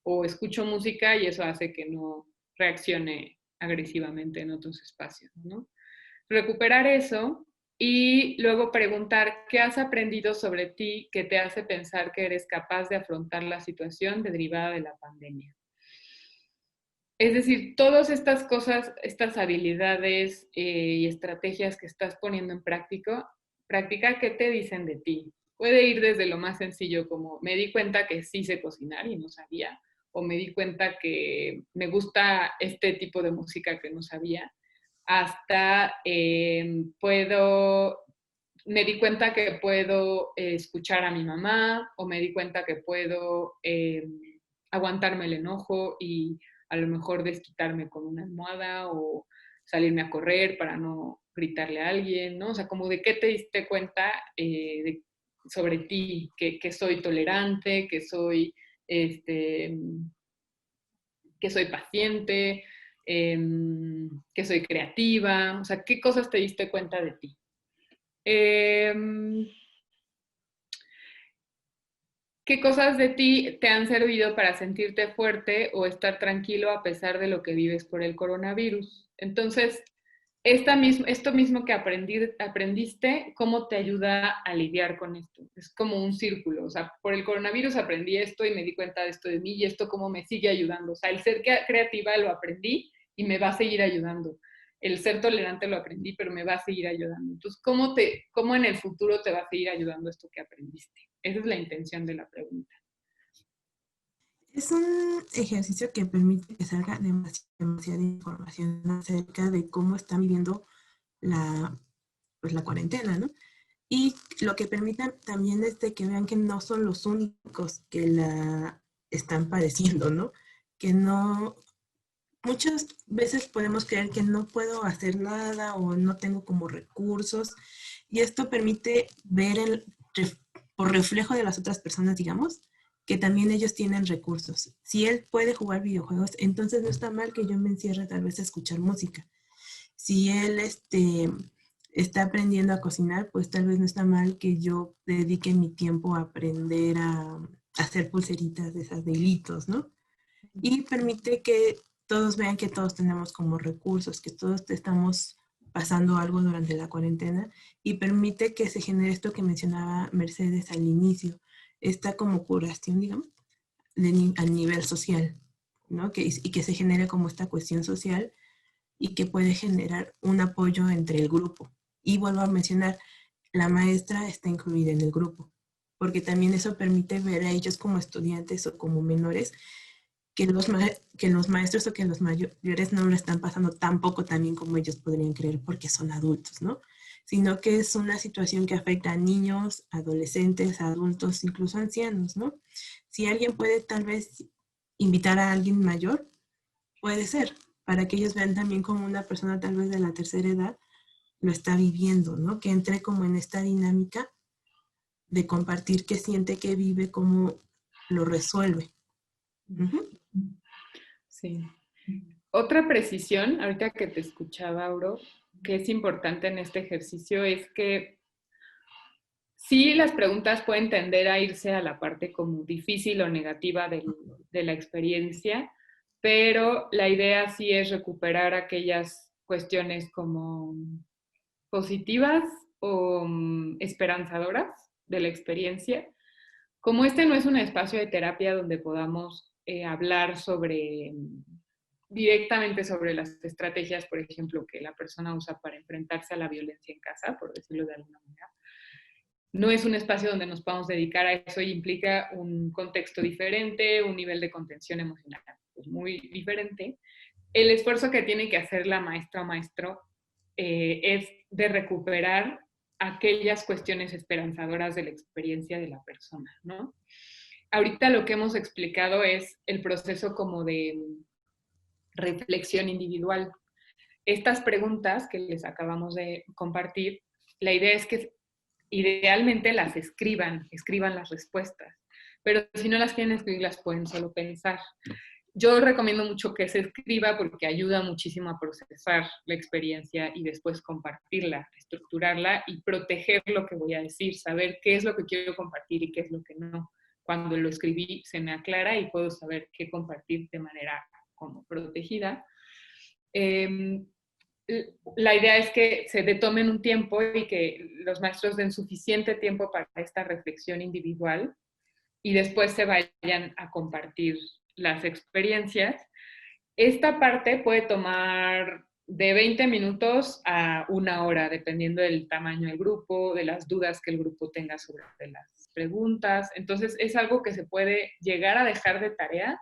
Speaker 2: O escucho música y eso hace que no reaccione agresivamente en otros espacios, ¿no? Recuperar eso y luego preguntar qué has aprendido sobre ti que te hace pensar que eres capaz de afrontar la situación derivada de la pandemia. Es decir, todas estas cosas, estas habilidades y estrategias que estás poniendo en práctica, ¿qué te dicen de ti? Puede ir desde lo más sencillo como me di cuenta que sí sé cocinar y no sabía, o me di cuenta que me gusta este tipo de música que no sabía, hasta me di cuenta que puedo escuchar a mi mamá, o me di cuenta que puedo aguantarme el enojo y a lo mejor desquitarme con una almohada o salirme a correr para no gritarle a alguien, ¿no? O sea, como de qué te diste cuenta sobre ti, que soy tolerante, este, que soy paciente, que soy creativa, o sea, qué cosas te diste cuenta de ti. ¿Qué cosas de ti te han servido para sentirte fuerte o estar tranquilo a pesar de lo que vives por el coronavirus? Entonces, esto mismo que aprendiste, ¿cómo te ayuda a lidiar con esto? Es como un círculo, o sea, por el coronavirus aprendí esto y me di cuenta de esto de mí y esto cómo me sigue ayudando. O sea, el ser creativa lo aprendí y me va a seguir ayudando. El ser tolerante lo aprendí, pero me va a seguir ayudando. Entonces, ¿cómo en el futuro te va a seguir ayudando esto que aprendiste? Esa es la intención de la pregunta.
Speaker 3: Es un ejercicio que permite que salga demasiada información acerca de cómo están viviendo pues la cuarentena, ¿no? Y lo que permite también es de que vean que no son los únicos que la están padeciendo, ¿no? Que no, muchas veces podemos creer que no puedo hacer nada o no tengo como recursos y esto permite ver por reflejo de las otras personas, digamos, que también ellos tienen recursos. Si él puede jugar videojuegos, entonces no está mal que yo me encierre tal vez a escuchar música. Si él está aprendiendo a cocinar, pues tal vez no está mal que yo dedique mi tiempo a aprender a hacer pulseritas de esas de hilitos, ¿no? Y permite que todos vean que todos tenemos como recursos, que todos estamos pasando algo durante la cuarentena y permite que se genere esto que mencionaba Mercedes al inicio, esta como curación, digamos, a nivel social, ¿no? Y que se genere como esta cuestión social y que puede generar un apoyo entre el grupo. Y vuelvo a mencionar, la maestra está incluida en el grupo, porque también eso permite ver a ellos como estudiantes o como menores que los maestros o que los mayores no lo están pasando tan poco también como ellos podrían creer porque son adultos, ¿no? Sino que es una situación que afecta a niños, adolescentes, adultos, incluso ancianos, ¿no? Si alguien puede tal vez invitar a alguien mayor, puede ser, para que ellos vean también como una persona tal vez de la tercera edad lo está viviendo, ¿no? Que entre como en esta dinámica de compartir qué siente, qué vive, cómo lo resuelve. Uh-huh.
Speaker 2: Sí. Otra precisión, ahorita que te escuchaba, Auro, que es importante en este ejercicio es que sí, las preguntas pueden tender a irse a la parte como difícil o negativa de la experiencia, pero la idea sí es recuperar aquellas cuestiones como positivas o esperanzadoras de la experiencia. Como este no es un espacio de terapia donde podamos hablar directamente sobre las estrategias, por ejemplo, que la persona usa para enfrentarse a la violencia en casa, por decirlo de alguna manera. No es un espacio donde nos podamos dedicar a eso y implica un contexto diferente, un nivel de contención emocional pues muy diferente. El esfuerzo que tiene que hacer la maestra o maestro es de recuperar aquellas cuestiones esperanzadoras de la experiencia de la persona, ¿no? Ahorita lo que hemos explicado es el proceso como de reflexión individual. Estas preguntas que les acabamos de compartir, la idea es que idealmente las escriban las respuestas. Pero si no las quieren escribir, las pueden solo pensar. Yo recomiendo mucho que se escriba porque ayuda muchísimo a procesar la experiencia y después compartirla, estructurarla y proteger lo que voy a decir, saber qué es lo que quiero compartir y qué es lo que no. Cuando lo escribí se me aclara y puedo saber qué compartir de manera como protegida. La idea es que se tomen un tiempo y que los maestros den suficiente tiempo para esta reflexión individual y después se vayan a compartir las experiencias. Esta parte puede tomar de 20 minutos a 1 hora, dependiendo del tamaño del grupo, de las dudas que el grupo tenga sobre las preguntas. Entonces, es algo que se puede llegar a dejar de tarea,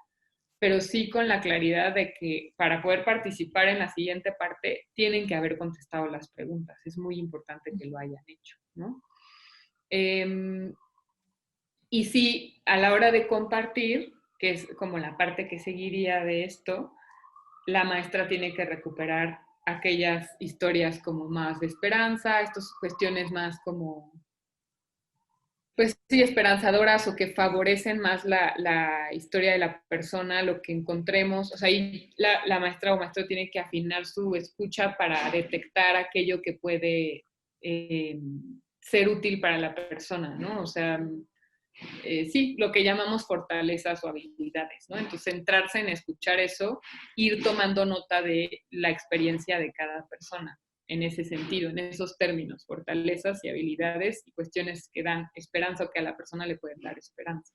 Speaker 2: pero sí con la claridad de que para poder participar en la siguiente parte tienen que haber contestado las preguntas. Es muy importante que lo hayan hecho, ¿no? Y sí, a la hora de compartir, que es como la parte que seguiría de esto, la maestra tiene que recuperar aquellas historias como más de esperanza, estas cuestiones más como, pues sí, esperanzadoras o que favorecen más la historia de la persona, lo que encontremos. O sea, ahí la maestra o maestro tiene que afinar su escucha para detectar aquello que puede ser útil para la persona, ¿no? O sea, sí, lo que llamamos fortalezas o habilidades, ¿no? Entonces, centrarse en escuchar eso, ir tomando nota de la experiencia de cada persona en ese sentido, en esos términos, fortalezas y habilidades y cuestiones que dan esperanza o que a la persona le pueden dar esperanza.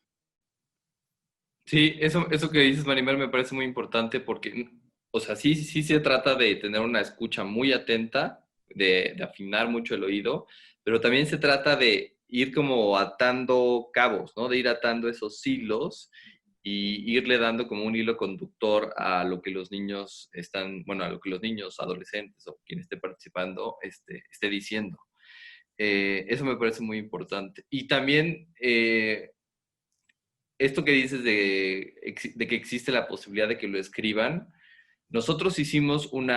Speaker 1: Sí, eso que dices, Marimer, me parece muy importante porque, o sea, sí se trata de tener una escucha muy atenta, de afinar mucho el oído, pero también se trata de ir como atando cabos, ¿no? De ir atando esos hilos y irle dando como un hilo conductor a lo que los niños a lo que los niños, adolescentes o quien esté participando esté diciendo. Eso me parece muy importante. Y también esto que dices de que existe la posibilidad de que lo escriban, nosotros hicimos un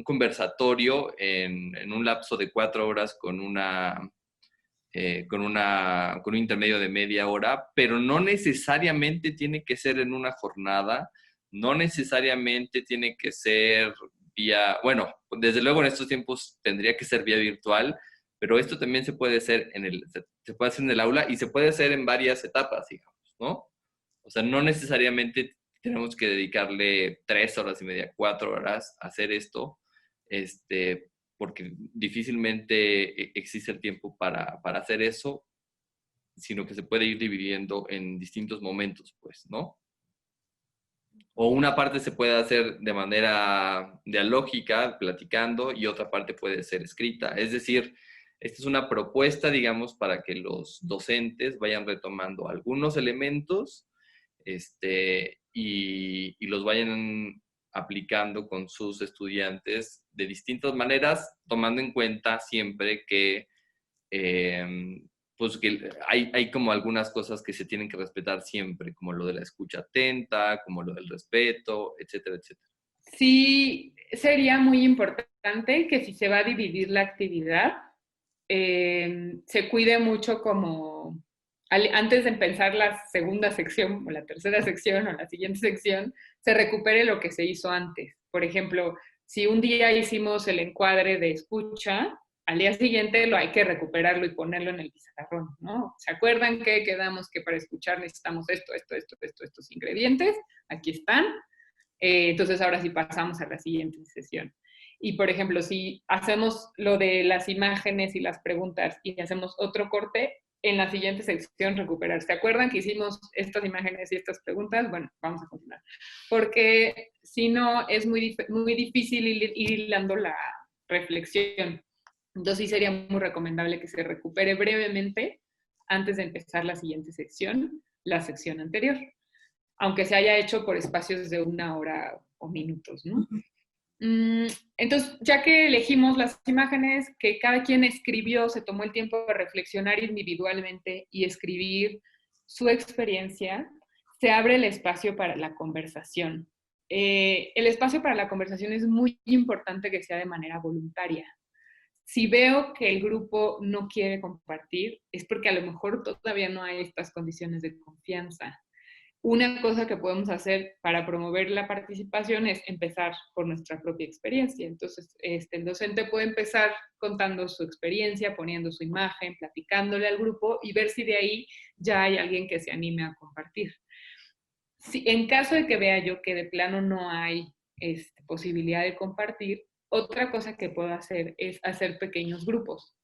Speaker 1: conversatorio en un lapso de 4 horas con un intermedio de media hora, pero no necesariamente tiene que ser en una jornada, no necesariamente tiene que ser vía, bueno, desde luego en estos tiempos tendría que ser vía virtual, pero esto también se puede hacer se puede hacer en el aula y se puede hacer en varias etapas, digamos, ¿no? O sea, no necesariamente tenemos que dedicarle 3 horas y media, 4 horas a hacer esto, porque difícilmente existe el tiempo para hacer eso, sino que se puede ir dividiendo en distintos momentos, pues, ¿no? O una parte se puede hacer de manera dialógica, platicando, y otra parte puede ser escrita. Es decir, esta es una propuesta, digamos, para que los docentes vayan retomando algunos elementos y los vayan aplicando con sus estudiantes de distintas maneras, tomando en cuenta siempre que, pues que hay como algunas cosas que se tienen que respetar siempre, como lo de la escucha atenta, como lo del respeto, etcétera, etcétera.
Speaker 2: Sí, sería muy importante que si se va a dividir la actividad, se cuide mucho como antes de empezar la segunda sección o la tercera sección o la siguiente sección, se recupere lo que se hizo antes. Por ejemplo, si un día hicimos el encuadre de escucha, al día siguiente hay que recuperarlo y ponerlo en el pizarrón, ¿no? ¿Se acuerdan que quedamos que para escuchar necesitamos estos ingredientes? Aquí están. Entonces ahora sí pasamos a la siguiente sesión. Y por ejemplo, si hacemos lo de las imágenes y las preguntas y hacemos otro corte, en la siguiente sección recuperar. ¿Se acuerdan que hicimos estas imágenes y estas preguntas? Bueno, vamos a continuar. Porque si no, es muy difícil ir hilando la reflexión. Entonces sí sería muy recomendable que se recupere brevemente antes de empezar la siguiente sección, la sección anterior, aunque se haya hecho por espacios de 1 hora o minutos, ¿no? Entonces, ya que elegimos las imágenes, que cada quien escribió, se tomó el tiempo de reflexionar individualmente y escribir su experiencia, se abre el espacio para la conversación. El espacio para la conversación es muy importante que sea de manera voluntaria. Si veo que el grupo no quiere compartir, es porque a lo mejor todavía no hay estas condiciones de confianza. Una cosa que podemos hacer para promover la participación es empezar por nuestra propia experiencia. Entonces, el docente puede empezar contando su experiencia, poniendo su imagen, platicándole al grupo y ver si de ahí ya hay alguien que se anime a compartir. Si, en caso de que vea yo que de plano no hay posibilidad de compartir, otra cosa que puedo hacer es hacer pequeños grupos.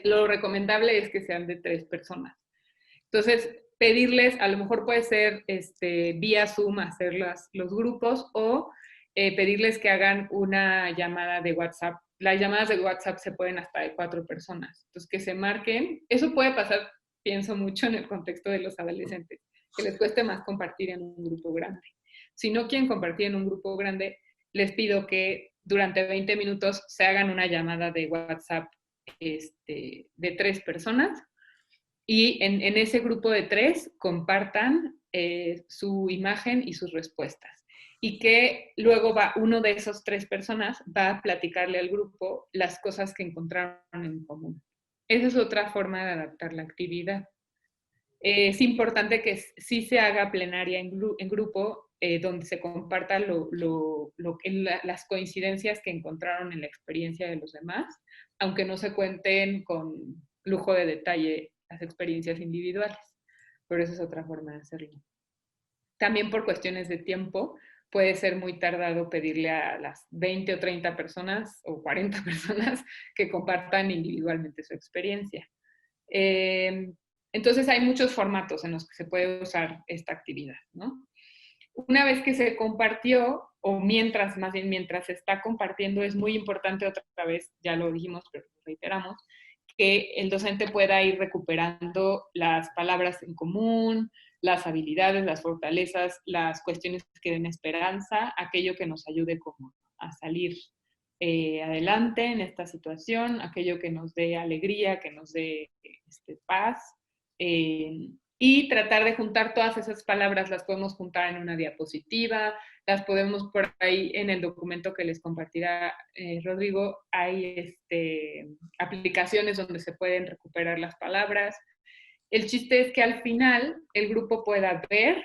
Speaker 2: Lo recomendable es que sean de 3 personas. Entonces, pedirles, a lo mejor puede ser vía Zoom hacer los grupos o pedirles que hagan una llamada de WhatsApp. Las llamadas de WhatsApp se pueden hasta de 4 personas. Entonces, que se marquen. Eso puede pasar, pienso mucho, en el contexto de los adolescentes, que les cueste más compartir en un grupo grande. Si no quieren compartir en un grupo grande, les pido que durante 20 minutos se hagan una llamada de WhatsApp de 3 personas y en ese grupo de 3 compartan su imagen y sus respuestas. Y que luego uno de esos 3 personas va a platicarle al grupo las cosas que encontraron en común. Esa es otra forma de adaptar la actividad. Es importante que sí se haga plenaria en grupo, donde se comparta las coincidencias que encontraron en la experiencia de los demás, aunque no se cuenten con lujo de detalle las experiencias individuales. Pero esa es otra forma de hacerlo. También por cuestiones de tiempo, puede ser muy tardado pedirle a las 20 o 30 personas o 40 personas que compartan individualmente su experiencia. Entonces hay muchos formatos en los que se puede usar esta actividad, ¿no? Una vez que se compartió, o más bien mientras se está compartiendo, es muy importante otra vez, ya lo dijimos, pero lo reiteramos, que el docente pueda ir recuperando las palabras en común, las habilidades, las fortalezas, las cuestiones que den esperanza, aquello que nos ayude como a salir adelante en esta situación, aquello que nos dé alegría, que nos dé paz, y tratar de juntar todas esas palabras. Las podemos juntar en una diapositiva, las podemos por ahí en el documento que les compartirá Rodrigo, hay aplicaciones donde se pueden recuperar las palabras. El chiste es que al final el grupo pueda ver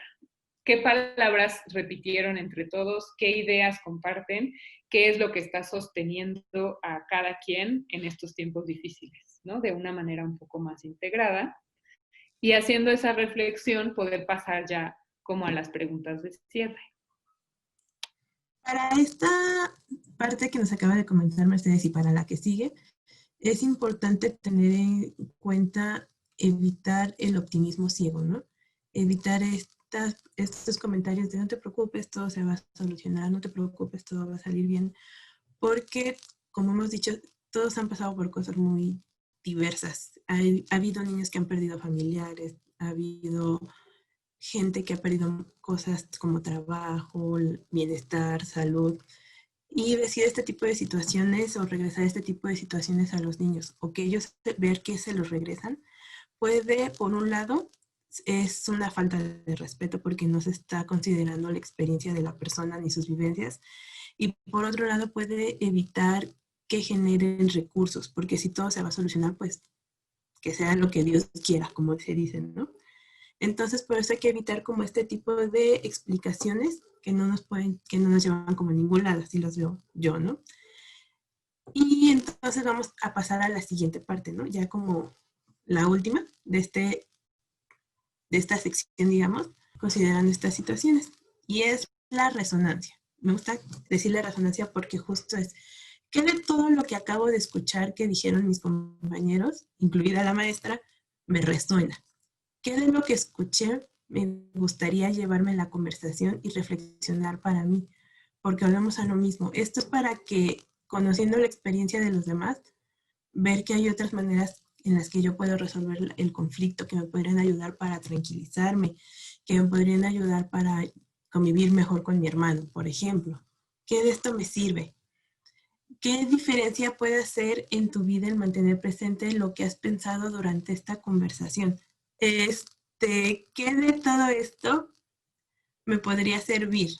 Speaker 2: qué palabras repitieron entre todos, qué ideas comparten, qué es lo que está sosteniendo a cada quien en estos tiempos difíciles, ¿no? De una manera un poco más integrada. Y haciendo esa reflexión, poder pasar ya como a las preguntas de cierre.
Speaker 3: Para esta parte que nos acaba de comentar Mercedes y para la que sigue, es importante tener en cuenta evitar el optimismo ciego, ¿no? Evitar estos comentarios de no te preocupes, todo se va a solucionar, no te preocupes, todo va a salir bien, porque, como hemos dicho, todos han pasado por cosas muy diversas. Ha habido niños que han perdido familiares, ha habido gente que ha perdido cosas como trabajo, bienestar, salud, y decir este tipo de situaciones o regresar este tipo de situaciones a los niños, o que ellos ver que se los regresan, puede, por un lado, es una falta de respeto porque no se está considerando la experiencia de la persona ni sus vivencias, y por otro lado puede evitar que generen recursos, porque si todo se va a solucionar, pues que sea lo que Dios quiera, como se dice, ¿no? Entonces, por eso hay que evitar como este tipo de explicaciones que no nos llevan como a ningún lado, así los veo yo, ¿no? Y entonces vamos a pasar a la siguiente parte, ¿no? Ya como la última de esta sección, digamos, considerando estas situaciones. Y es la resonancia. Me gusta decirle resonancia porque justo es que de todo lo que acabo de escuchar que dijeron mis compañeros, incluida la maestra, me resuena. ¿Qué de lo que escuché me gustaría llevarme la conversación y reflexionar para mí? Porque hablamos a lo mismo. Esto es para que, conociendo la experiencia de los demás, ver que hay otras maneras en las que yo puedo resolver el conflicto, que me podrían ayudar para tranquilizarme, que me podrían ayudar para convivir mejor con mi hermano, por ejemplo. ¿Qué de esto me sirve? ¿Qué diferencia puede hacer en tu vida el mantener presente lo que has pensado durante esta conversación? ¿Qué de todo esto me podría servir?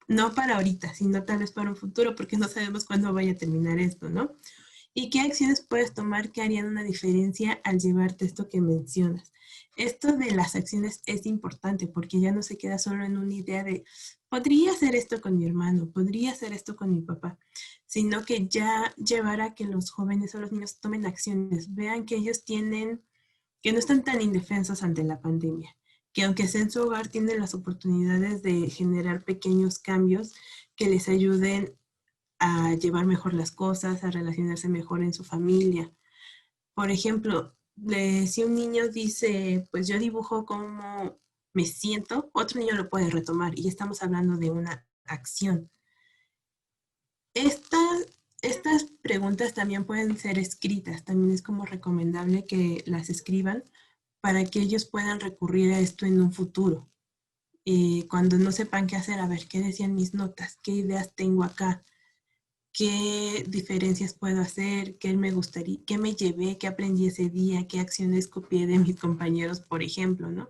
Speaker 3: No para ahorita, sino tal vez para un futuro, porque no sabemos cuándo vaya a terminar esto, ¿no? ¿Y qué acciones puedes tomar que harían una diferencia al llevarte esto que mencionas? Esto de las acciones es importante porque ya no se queda solo en una idea de, podría hacer esto con mi hermano, podría hacer esto con mi papá, sino que ya llevar a que los jóvenes o los niños tomen acciones, vean que ellos tienen, que no están tan indefensos ante la pandemia, que aunque sea en su hogar tienen las oportunidades de generar pequeños cambios que les ayuden a llevar mejor las cosas, a relacionarse mejor en su familia. Por ejemplo, si un niño dice, pues yo dibujo cómo me siento, otro niño lo puede retomar y ya estamos hablando de una acción. Estas preguntas también pueden ser escritas, también es como recomendable que las escriban para que ellos puedan recurrir a esto en un futuro. Cuando no sepan qué hacer, a ver qué decían mis notas, qué ideas tengo acá, qué diferencias puedo hacer, qué me gustaría, qué me llevé, qué aprendí ese día, qué acciones copié de mis compañeros, por ejemplo, ¿no?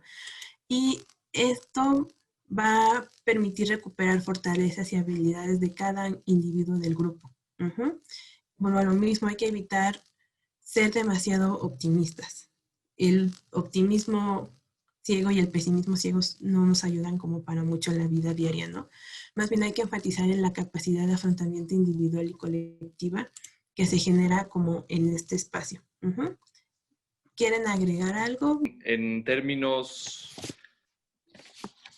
Speaker 3: Y esto va a permitir recuperar fortalezas y habilidades de cada individuo del grupo. Bueno, a lo mismo hay que evitar ser demasiado optimistas. El optimismo ciego y el pesimismo ciego no nos ayudan como para mucho en la vida diaria, ¿no? Más bien hay que enfatizar en la capacidad de afrontamiento individual y colectiva que se genera como en este espacio. ¿Quieren agregar algo?
Speaker 1: En términos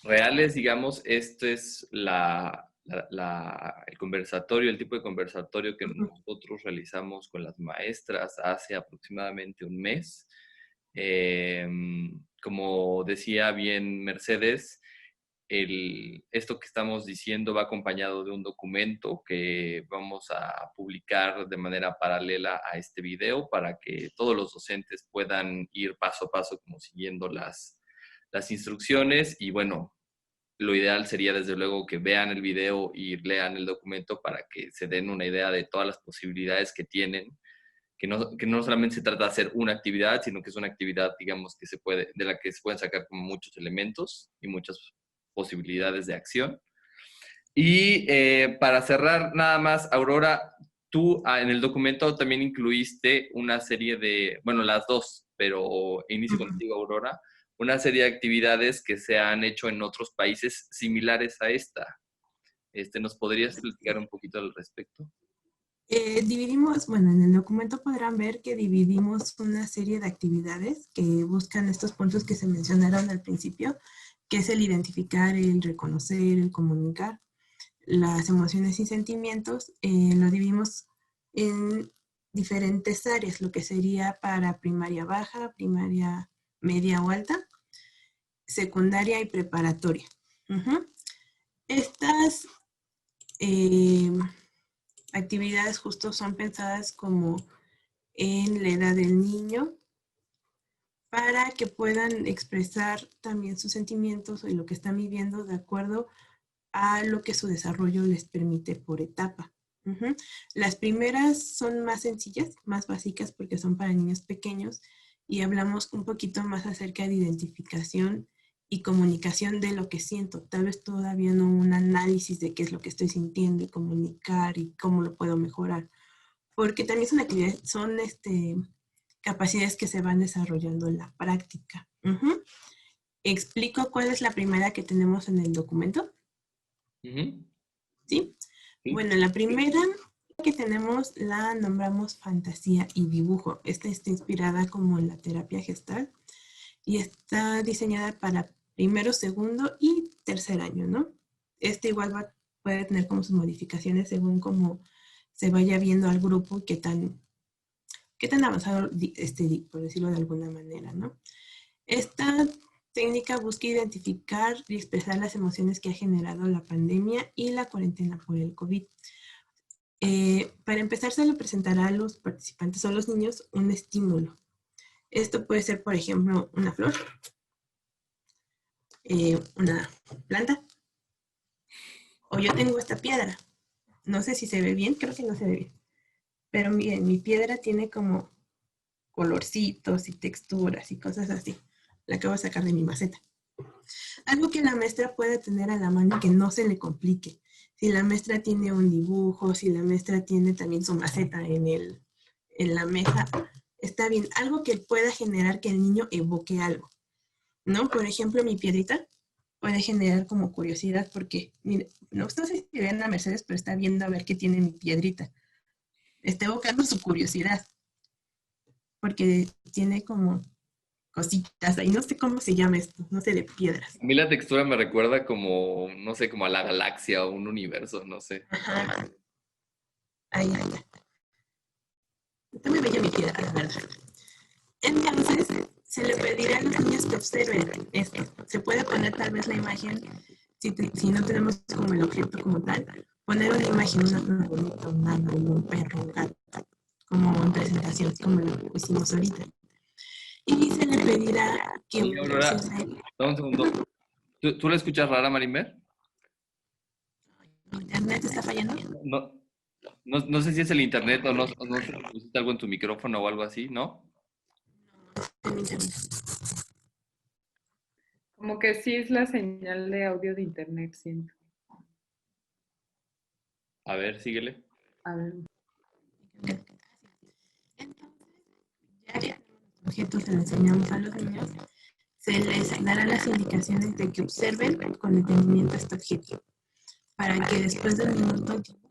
Speaker 1: reales, digamos, este es el conversatorio, el tipo de conversatorio que nosotros realizamos con las maestras hace aproximadamente un mes. Como decía bien Mercedes, esto que estamos diciendo va acompañado de un documento que vamos a publicar de manera paralela a este video para que todos los docentes puedan ir paso a paso como siguiendo las instrucciones y bueno, lo ideal sería desde luego que vean el video y lean el documento para que se den una idea de todas las posibilidades que tienen, que no solamente se trata de hacer una actividad, sino que es una actividad, digamos, de la que se pueden sacar como muchos elementos y muchas posibilidades de acción. Y para cerrar nada más, Aurora, tú en el documento también incluiste una serie de, bueno, las dos, pero inicio contigo, Aurora, una serie de actividades que se han hecho en otros países similares a esta. ¿Nos podrías platicar un poquito al respecto?
Speaker 3: Dividimos, bueno, en el documento podrán ver que dividimos una serie de actividades que buscan estos puntos que se mencionaron al principio, que es el identificar, el reconocer, el comunicar las emociones y sentimientos. Lo dividimos en diferentes áreas, lo que sería para primaria baja, primaria media o alta, secundaria y preparatoria. Estas actividades justo son pensadas como en la edad del niño para que puedan expresar también sus sentimientos y lo que están viviendo de acuerdo a lo que su desarrollo les permite por etapa. Las primeras son más sencillas, más básicas porque son para niños pequeños y hablamos un poquito más acerca de identificación y comunicación de lo que siento. Tal vez todavía no un análisis de qué es lo que estoy sintiendo y comunicar y cómo lo puedo mejorar. Porque también son capacidades que se van desarrollando en la práctica. ¿Explico cuál es la primera que tenemos en el documento? ¿Sí? Sí. Bueno, la primera que tenemos la nombramos fantasía y dibujo. Esta está inspirada como en la terapia gestal y está diseñada para primero, segundo y tercer año, ¿no? Igual puede tener como sus modificaciones según cómo se vaya viendo al grupo y qué tan avanzado, por decirlo de alguna manera, ¿no? Esta técnica busca identificar y expresar las emociones que ha generado la pandemia y la cuarentena por el COVID. Para empezar, se le presentará a los participantes o a los niños un estímulo. Esto puede ser, por ejemplo, una flor, una planta, o yo tengo esta piedra. No sé si se ve bien, creo que no se ve bien. Pero miren, mi piedra tiene como colorcitos y texturas y cosas así. La acabo de sacar de mi maceta. Algo que la maestra puede tener a la mano y que no se le complique. Si la maestra tiene un dibujo, si la maestra tiene también su maceta en el en la mesa, está bien. Algo que pueda generar que el niño evoque algo, ¿no? Por ejemplo, mi piedrita puede generar como curiosidad porque, mire, no sé si ven a Mercedes, pero está viendo a ver qué tiene mi piedrita. Está evocando su curiosidad porque tiene como cositas ahí. No sé cómo se llama esto, no sé, de piedras.
Speaker 1: A mí la textura me recuerda como, no sé, como a la galaxia o un universo, no sé.
Speaker 3: Ajá. Ahí, ahí. Está muy bella mi piedra, la verdad. Entonces, se le pedirá a los niños que observen esto. Se puede poner tal vez la imagen, si no tenemos como el objeto como tal, poner una imagen, una flor bonita, un árbol, un perro, un gato, como en presentación, como lo hicimos ahorita. Y se le pedirá que
Speaker 1: Oye, Aurora,
Speaker 3: observe.
Speaker 1: dame un segundo. ¿Tú la escuchas rara, Marimer?
Speaker 3: ¿Internet está fallando?
Speaker 1: No, no sé si es el internet o no sé si pusiste algo en tu micrófono o algo así, ¿no?
Speaker 3: En internet.
Speaker 2: Como que sí es la señal de audio de internet, siento.
Speaker 1: A ver, síguele.
Speaker 2: A ver.
Speaker 3: Ya que los objetos se les enseñamos a los niños, se les dará las indicaciones de que observen con detenimiento este objeto, para que después de un minuto dibujen.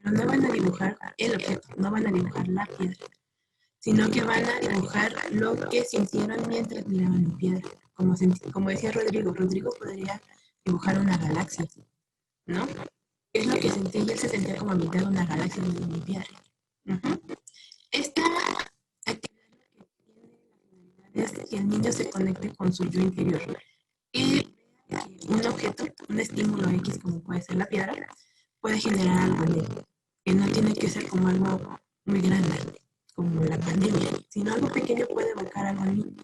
Speaker 3: Pero no van a dibujar el objeto, no van a dibujar la piedra, sino que van a dibujar lo que sintieron mientras miraban la piedra. Como decía Rodrigo, Rodrigo podría dibujar una galaxia, ¿no? Es lo que sentía, y él se sentía como a mitad de una galaxia de mi piedra. Esta actividad es que el niño se conecte con su yo interior y un objeto, un estímulo X como puede ser la piedra, puede generar algo en él, que no tiene que ser como algo muy grande, como la pandemia, sino algo pequeño puede evocar algo en mí.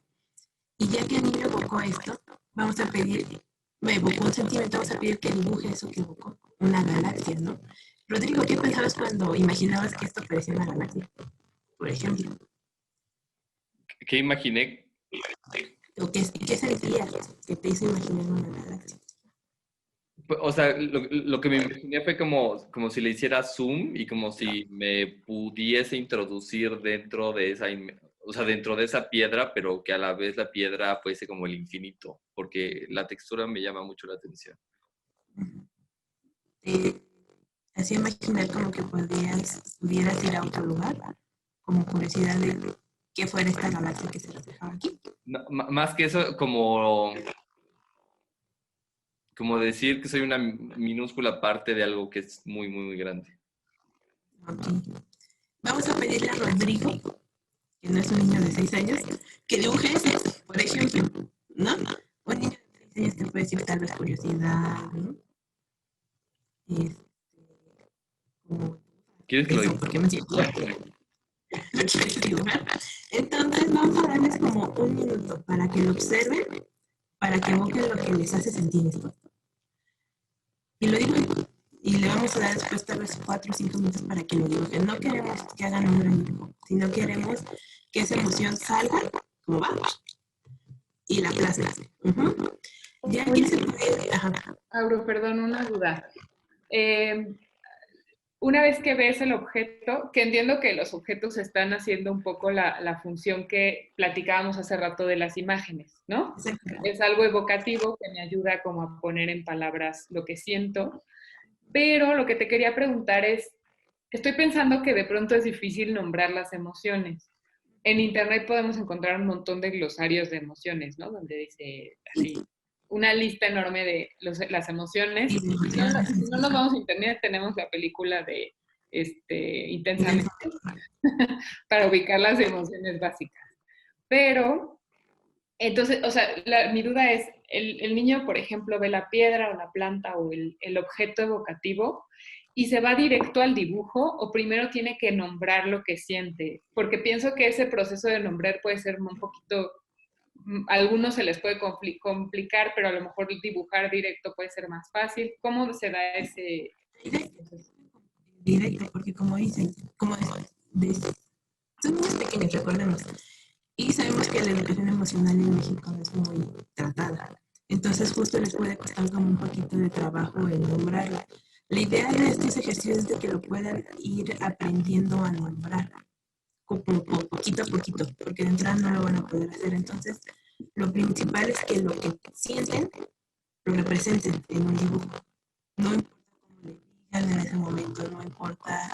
Speaker 3: Y ya que el niño evocó esto, vamos a pedir, me evocó un sentimiento, vamos a pedir que dibuje eso que evocó, una galaxia, ¿no? Rodrigo, ¿qué pensabas cuando imaginabas que esto parecía una galaxia? Por ejemplo,
Speaker 1: ¿Qué imaginé?
Speaker 3: ¿o qué sentías que te hizo imaginar una galaxia?
Speaker 1: O sea, lo que me imaginé fue como si le hiciera zoom y como si me pudiese introducir dentro de esa, o sea, dentro de esa piedra, pero que a la vez la piedra fuese como el infinito, porque la textura me llama mucho la atención.
Speaker 3: Te hacía imaginar como que pudieras ir a otro lugar, como curiosidad de qué fuera esta galaxia que se reflejaba aquí.
Speaker 1: No, más que eso, como decir que soy una minúscula parte de algo que es muy, muy, muy grande.
Speaker 3: Okay. Vamos a pedirle a Rodrigo, que no es un niño de 6 años, que dibuje ese, por ejemplo, ¿no? Un niño de 6 años te puede decir tal vez curiosidad, ¿no? Como
Speaker 1: ¿Quieres que lo
Speaker 3: eso,
Speaker 1: diga?
Speaker 3: ¿por qué me siento? Lo quieres dibujar. Entonces vamos a darles como un minuto para que lo observen, para que evoquen lo que les hace sentir esto. Y lo dibujen. Y le vamos a dar después tal vez 4 o 5 minutos para que lo dibujen. No queremos que hagan un gran dibujo, sino queremos que esa emoción salga, como va, y la plasmen. Ya que se puede... Ajá.
Speaker 2: Auro, perdón, una duda. Una vez que ves el objeto, que entiendo que los objetos están haciendo un poco la función que platicábamos hace rato de las imágenes, ¿no?
Speaker 3: Exacto.
Speaker 2: Es algo evocativo que me ayuda como a poner en palabras lo que siento, pero lo que te quería preguntar es, estoy pensando que de pronto es difícil nombrar las emociones. En internet podemos encontrar un montón de glosarios de emociones, ¿no? Donde dice así, una lista enorme de las emociones.
Speaker 3: Y
Speaker 2: Si no nos vamos a internet, tenemos la película de Intensamente para ubicar las emociones básicas. Pero, entonces, o sea, mi duda es, el niño, por ejemplo, ve la piedra o la planta o el objeto evocativo y se va directo al dibujo o primero tiene que nombrar lo que siente, porque pienso que ese proceso de nombrar puede ser un poquito, a algunos se les puede complicar, pero a lo mejor dibujar directo puede ser más fácil. ¿Cómo se da ese proceso?
Speaker 3: directo, porque como dicen, son niños pequeños, recordemos. Y sabemos que la educación emocional en México es muy tratada. Entonces justo les puede costar como un poquito de trabajo el nombrarla. La idea de estos ejercicios es de que lo puedan ir aprendiendo a nombrar. poquito a poquito, porque de entrada no lo van a poder hacer. Entonces, lo principal es que lo que sienten lo representen en un dibujo. No importa cómo le digan en ese momento, no importa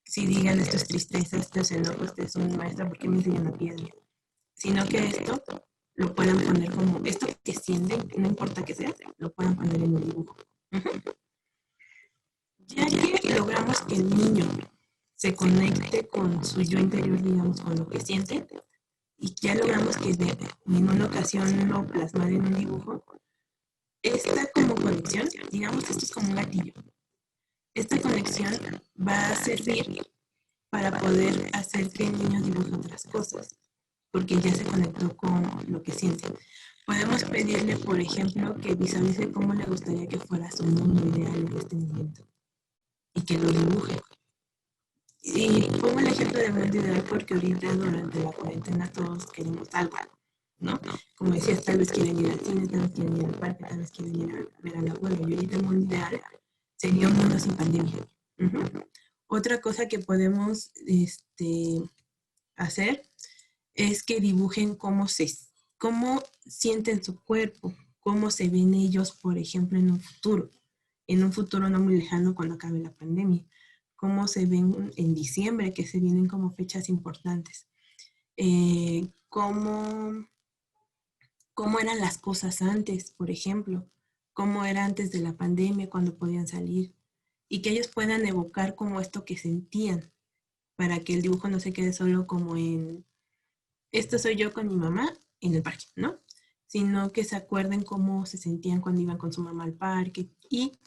Speaker 3: si digan esto es tristeza, esto es enojo, esto es un maestro, ¿por qué me enseñan la piedra? Sino que esto lo puedan poner como, esto que sienten, no importa que sea, lo puedan poner en un dibujo. Ya que logramos que el niño se conecte con su yo interior, digamos, con lo que siente, y ya logramos que en una ocasión lo plasmar en un dibujo, esta como conexión, digamos, esto es como un gatillo. Esta conexión va a servir para poder hacer que el niño dibuje otras cosas, porque ya se conectó con lo que siente. Podemos pedirle, por ejemplo, que visualice cómo le gustaría que fuera su mundo ideal en este momento y que lo dibuje. Y pongo el ejemplo de mundo ideal porque ahorita durante la cuarentena todos queremos algo, ¿no? Como decías, tal vez quieren ir al cine, tal vez quieren ir al parque, tal vez quieren ir a ver a la abuela. Y ahorita el mundo ideal sería un mundo sin pandemia. Otra cosa que podemos hacer es que dibujen cómo sienten su cuerpo, cómo se ven ellos, por ejemplo, en un futuro no muy lejano cuando acabe la pandemia, cómo se ven en diciembre, que se vienen como fechas importantes, cómo eran las cosas antes, por ejemplo, cómo era antes de la pandemia, cuando podían salir, y que ellos puedan evocar como esto que sentían, para que el dibujo no se quede solo como en, esto soy yo con mi mamá en el parque, ¿no? Sino que se acuerden cómo se sentían cuando iban con su mamá al parque, y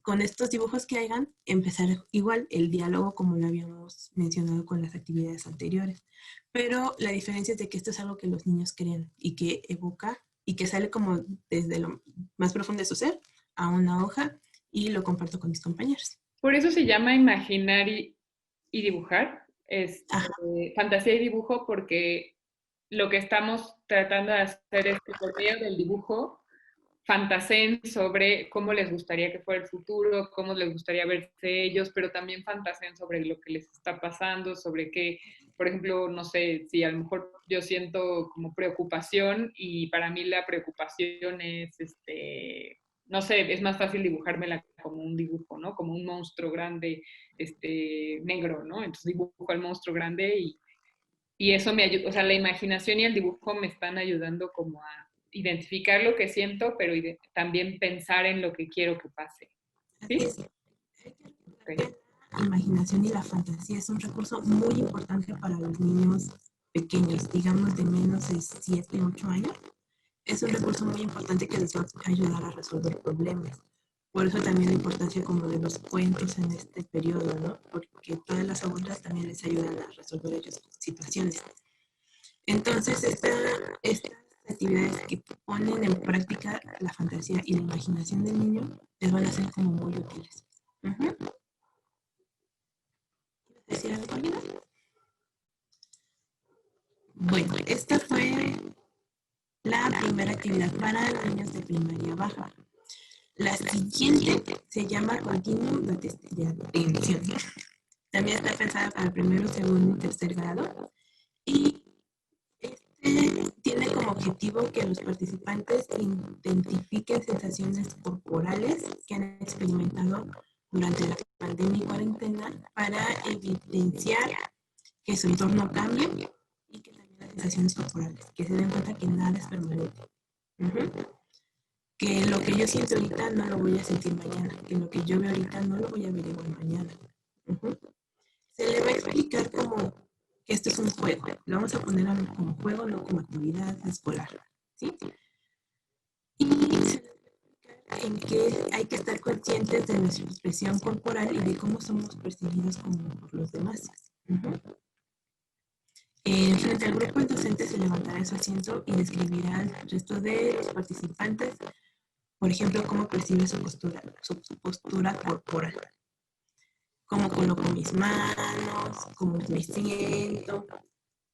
Speaker 3: con estos dibujos que hagan, empezar igual el diálogo como lo habíamos mencionado con las actividades anteriores. Pero la diferencia es de que esto es algo que los niños crean y que evoca y que sale como desde lo más profundo de su ser a una hoja y lo comparto con mis compañeros.
Speaker 2: Por eso se llama imaginar y dibujar, fantasía y dibujo, porque lo que estamos tratando de hacer es que por medio del dibujo fantaseen sobre cómo les gustaría que fuera el futuro, cómo les gustaría verse ellos, pero también fantaseen sobre lo que les está pasando, sobre qué, por ejemplo, no sé, si a lo mejor yo siento como preocupación y para mí la preocupación es, no sé, es más fácil dibujármela como un dibujo, ¿no? Como un monstruo grande, negro, ¿no? Entonces dibujo al monstruo grande y eso me ayuda, o sea, la imaginación y el dibujo me están ayudando como a identificar lo que siento, pero también pensar en lo que quiero que pase. ¿Sí?
Speaker 3: Okay. La imaginación y la fantasía es un recurso muy importante para los niños pequeños, digamos de menos de 7, 8 años. Es un recurso muy importante que les va a ayudar a resolver problemas. Por eso también la importancia como de los cuentos en este periodo, ¿no? Porque todas las abuelas también les ayudan a resolver ellos situaciones. Entonces, estas actividades que ponen en práctica la fantasía y la imaginación del niño les van a ser como muy útiles. ¿Decir algo, Alina? Bueno, esta fue la primera actividad para los niños de primaria baja. La siguiente se llama Continuum de Atención. También está pensada para primero, segundo y tercer grado. Y tiene como objetivo que los participantes identifiquen sensaciones corporales que han experimentado durante la pandemia y cuarentena para evidenciar que su entorno cambia y que también las sensaciones corporales, que se den cuenta que nada es permanente. Que lo que yo siento ahorita no lo voy a sentir mañana, que lo que yo veo ahorita no lo voy a ver igual mañana. Se le va a explicar como que esto es un juego, lo vamos a poner como juego, no como actividad escolar, ¿sí? Y se le va a explicar en que hay que estar conscientes de nuestra expresión corporal y de cómo somos percibidos como por los demás. Frente al grupo, el docente se levantará de su asiento y describirá al resto de los participantes, por ejemplo, cómo percibe su postura corporal. Cómo coloco mis manos, cómo me siento,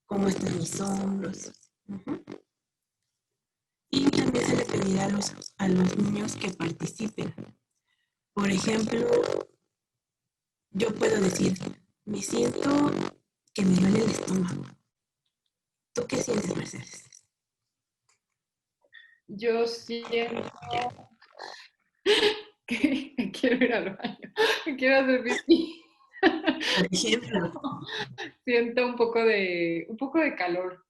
Speaker 3: cómo están mis hombros. Y también se le pedirá a los niños que participen. Por ejemplo, yo puedo decir, me siento que me duele el estómago. ¿Tú qué sientes, Mercedes?
Speaker 2: Yo siento que quiero ir al baño, que quiero hacer pipí.
Speaker 3: Por ejemplo.
Speaker 2: Siento un poco de calor.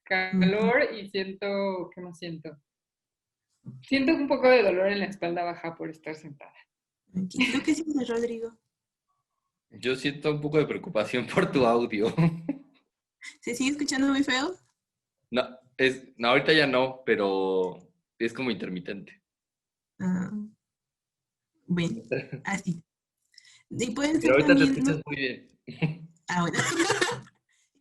Speaker 2: Calor y siento, ¿qué más siento? Siento un poco de dolor en la espalda baja por estar sentada.
Speaker 3: Okay. ¿Tú qué sientes, Rodrigo?
Speaker 1: Yo siento un poco de preocupación por tu audio.
Speaker 3: ¿Se sigue escuchando muy feo?
Speaker 1: No, no, ahorita ya no, pero es como intermitente.
Speaker 3: Ah, bueno, así. Y pueden
Speaker 1: Pero
Speaker 3: ser
Speaker 1: ahorita te
Speaker 3: también,
Speaker 1: escuchas muy bien.
Speaker 3: bueno,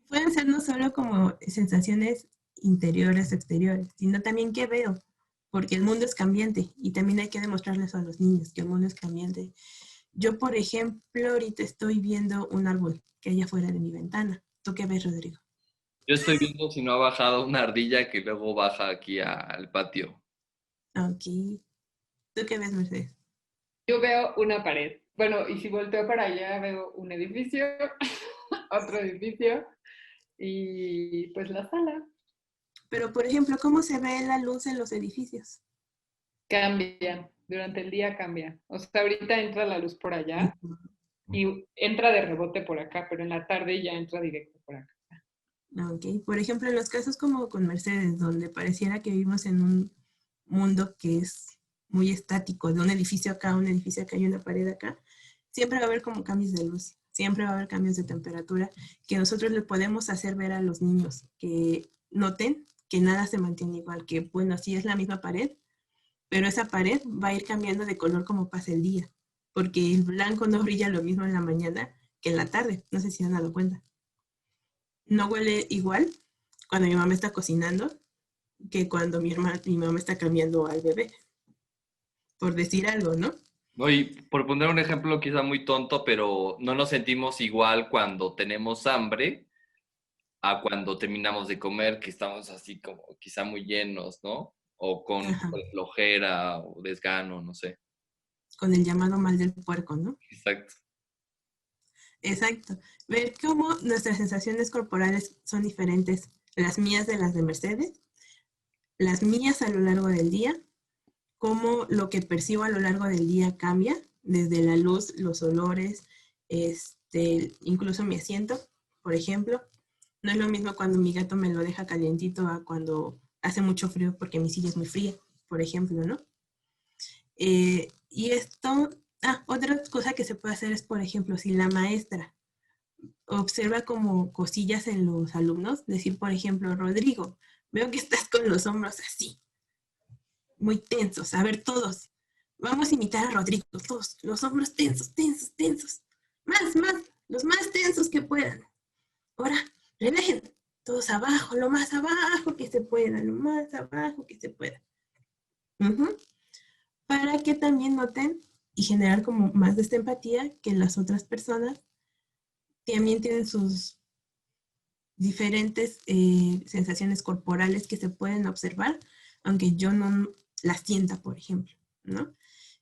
Speaker 3: pueden ser no solo como sensaciones interiores o exteriores, sino también qué veo, porque el mundo es cambiante y también hay que demostrarles a los niños que el mundo es cambiante. Yo, por ejemplo, ahorita estoy viendo un árbol que hay afuera de mi ventana. ¿Tú qué ves, Rodrigo?
Speaker 1: Yo estoy viendo si no ha bajado una ardilla que luego baja aquí al patio.
Speaker 3: Ok. ¿Tú qué ves, Mercedes?
Speaker 2: Yo veo una pared. Bueno, y si volteo para allá veo un edificio, otro edificio y pues la sala.
Speaker 3: Pero, por ejemplo, ¿cómo se ve la luz en los edificios?
Speaker 2: Cambia, durante el día cambia. O sea, ahorita entra la luz por allá y entra de rebote por acá, pero en la tarde ya entra directo por acá.
Speaker 3: Ok. Por ejemplo, en los casos como con Mercedes, donde pareciera que vivimos en un mundo que es muy estático, de un edificio acá, un edificio acá y una pared acá, siempre va a haber como cambios de luz, siempre va a haber cambios de temperatura que nosotros le podemos hacer ver a los niños, que noten que nada se mantiene igual, que bueno, sí es la misma pared, pero esa pared va a ir cambiando de color como pasa el día, porque el blanco no brilla lo mismo en la mañana que en la tarde, no sé si se han dado cuenta. No huele igual cuando mi mamá está cocinando que cuando mi mamá está cambiando al bebé, por decir algo, ¿no?
Speaker 1: No, y por poner un ejemplo quizá muy tonto, pero no nos sentimos igual cuando tenemos hambre a cuando terminamos de comer, que estamos así como quizá muy llenos, ¿no? O con
Speaker 3: Ajá,
Speaker 1: flojera o desgano, no sé.
Speaker 3: con el llamado mal del puerco, ¿no?
Speaker 1: Exacto.
Speaker 3: Exacto. Ver cómo nuestras sensaciones corporales son diferentes, las mías de las de Mercedes, las mías a lo largo del día, cómo lo que percibo a lo largo del día cambia, desde la luz, los olores, incluso mi asiento, por ejemplo. No es lo mismo cuando mi gato me lo deja calientito a cuando hace mucho frío porque mi silla es muy fría, por ejemplo, ¿no? Y esto, otra cosa que se puede hacer es, por ejemplo, si la maestra observa como cosillas en los alumnos, decir, por ejemplo, Rodrigo, veo que estás con los hombros así, muy tensos. A ver, todos, vamos a imitar a Rodrigo, todos, los hombros tensos, tensos, tensos. Más, más, los más tensos que puedan. Ahora, relajen, todos abajo, lo más abajo que se pueda, lo más abajo que se pueda. Para que también noten y generar como más de esta empatía que las otras personas también tienen sus diferentes sensaciones corporales que se pueden observar, aunque yo no las sienta, por ejemplo, ¿no?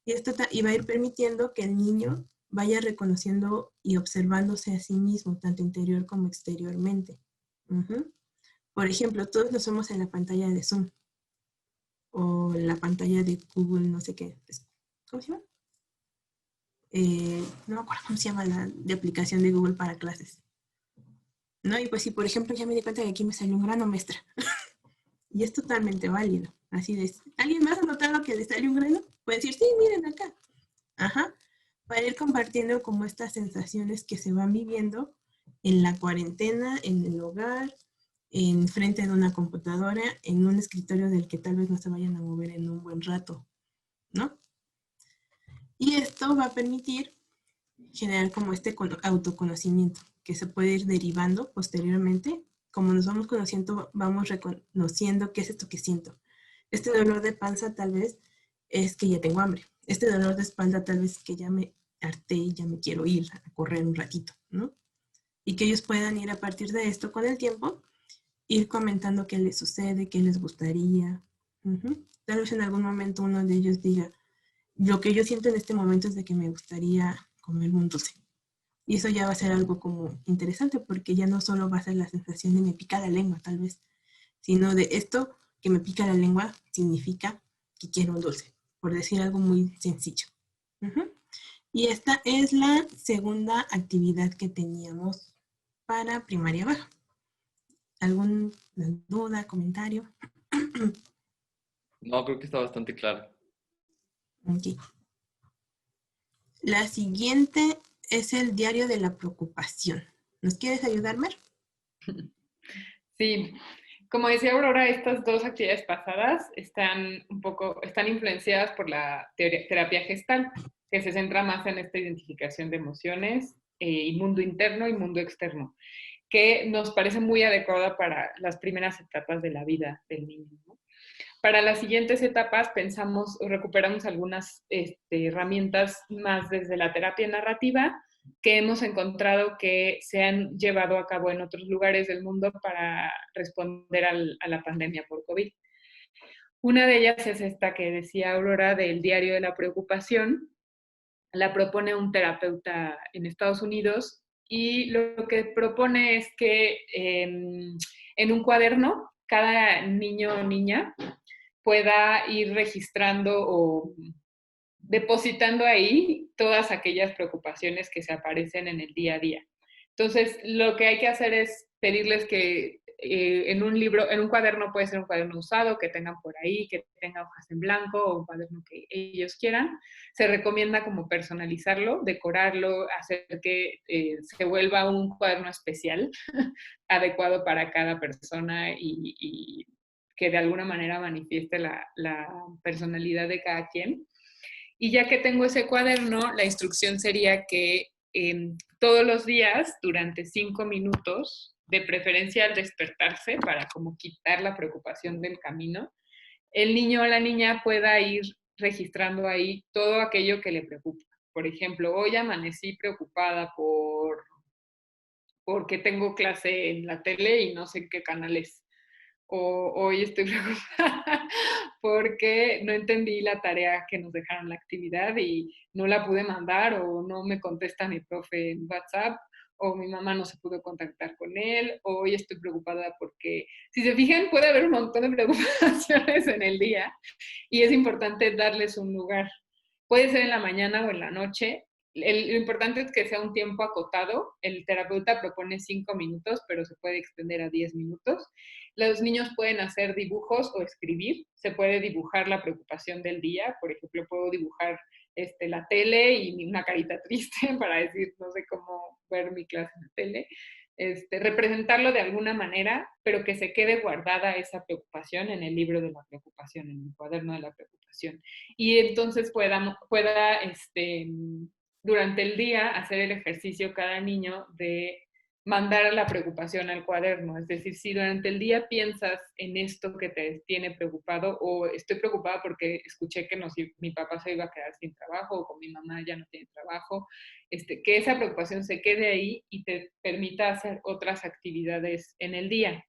Speaker 3: Y esto va a ir permitiendo que el niño vaya reconociendo y observándose a sí mismo, tanto interior como exteriormente. Por ejemplo, todos lo somos en la pantalla de Zoom o en la pantalla de Google, no sé qué. ¿Cómo se llama? No me acuerdo cómo se llama la de aplicación de Google para clases. ¿No? Y pues si, por ejemplo, ya me di cuenta que aquí me salió un grano, maestra. Y es totalmente válido. Así de, ¿alguien más ha notado que le salió un grano? Puede decir, sí, miren acá. Ajá. Para ir compartiendo como estas sensaciones que se van viviendo en la cuarentena, en el hogar, en frente de una computadora, en un escritorio del que tal vez no se vayan a mover en un buen rato, ¿no? Y esto va a permitir generar como este autoconocimiento que se puede ir derivando posteriormente. Como nos vamos conociendo, vamos reconociendo qué es esto que siento. Este dolor de panza tal vez es que ya tengo hambre. Este dolor de espalda tal vez es que ya me harté y ya me quiero ir a correr un ratito, ¿no? Y que ellos puedan ir a partir de esto con el tiempo, ir comentando qué les sucede, qué les gustaría. Tal vez en algún momento uno de ellos diga, lo que yo siento en este momento es de que me gustaría comerme un dulce. Y eso ya va a ser algo como interesante porque ya no solo va a ser la sensación de me pica la lengua tal vez, sino de esto que me pica la lengua significa que quiero un dulce, por decir algo muy sencillo. Uh-huh. Y esta es la segunda actividad que teníamos para primaria baja. ¿Alguna duda, comentario?
Speaker 1: No, creo que está bastante claro.
Speaker 3: Okay. La siguiente es el diario de la preocupación. ¿Nos quieres ayudar, Mer?
Speaker 2: Sí, como decía Aurora, estas dos actividades pasadas están influenciadas por la terapia Gestalt, que se centra más en esta identificación de emociones y mundo interno y mundo externo, que nos parece muy adecuada para las primeras etapas de la vida del niño, ¿no? Para las siguientes etapas pensamos o recuperamos algunas herramientas más desde la terapia narrativa que hemos encontrado que se han llevado a cabo en otros lugares del mundo para responder a la pandemia por COVID. Una de ellas es esta que decía Aurora del diario de la preocupación. La propone un terapeuta en Estados Unidos y lo que propone es que en un cuaderno cada niño o niña pueda ir registrando o depositando ahí todas aquellas preocupaciones que se aparecen en el día a día. Entonces, lo que hay que hacer es pedirles que en un libro, en un cuaderno, puede ser un cuaderno usado, que tengan por ahí, que tenga hojas en blanco o un cuaderno que ellos quieran. Se recomienda como personalizarlo, decorarlo, hacer que se vuelva un cuaderno especial, adecuado para cada persona y que de alguna manera manifieste la personalidad de cada quien. Y ya que tengo ese cuaderno, la instrucción sería que todos los días, durante 5 minutos, de preferencia al despertarse, para como quitar la preocupación del camino, el niño o la niña pueda ir registrando ahí todo aquello que le preocupa. Por ejemplo, hoy amanecí preocupada porque tengo clase en la tele y no sé en qué canal es. O hoy estoy preocupada porque no entendí la tarea que nos dejaron la actividad y no la pude mandar, o no me contesta mi profe en WhatsApp, o mi mamá no se pudo contactar con él, o hoy estoy preocupada porque, si se fijan, puede haber un montón de preocupaciones en el día y es importante darles un lugar. Puede ser en la mañana o en la noche. Lo importante es que sea un tiempo acotado. El terapeuta propone 5 minutos, pero se puede extender a 10 minutos. Los niños pueden hacer dibujos o escribir. Se puede dibujar la preocupación del día. Por ejemplo, puedo dibujar la tele y una carita triste para decir, no sé cómo ver mi clase en la tele. Representarlo de alguna manera, pero que se quede guardada esa preocupación en el libro de la preocupación, en el cuaderno de la preocupación. Y entonces pueda durante el día hacer el ejercicio cada niño de mandar la preocupación al cuaderno. Es decir, si durante el día piensas en esto que te tiene preocupado, o estoy preocupada porque escuché que mi papá se iba a quedar sin trabajo, o con mi mamá ya no tiene trabajo, que esa preocupación se quede ahí y te permita hacer otras actividades en el día.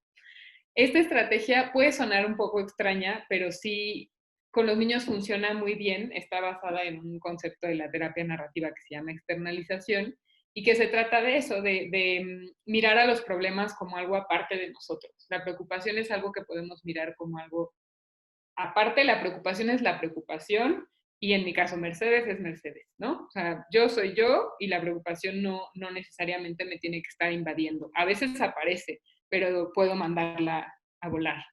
Speaker 2: Esta estrategia puede sonar un poco extraña, pero sí con los niños funciona muy bien. Está basada en un concepto de la terapia narrativa que se llama externalización y que se trata de eso, de mirar a los problemas como algo aparte de nosotros. La preocupación es algo que podemos mirar como algo aparte. La preocupación es la preocupación y en mi caso Mercedes es Mercedes, ¿no? O sea, yo soy yo y la preocupación no necesariamente me tiene que estar invadiendo. A veces aparece, pero puedo mandarla a volar.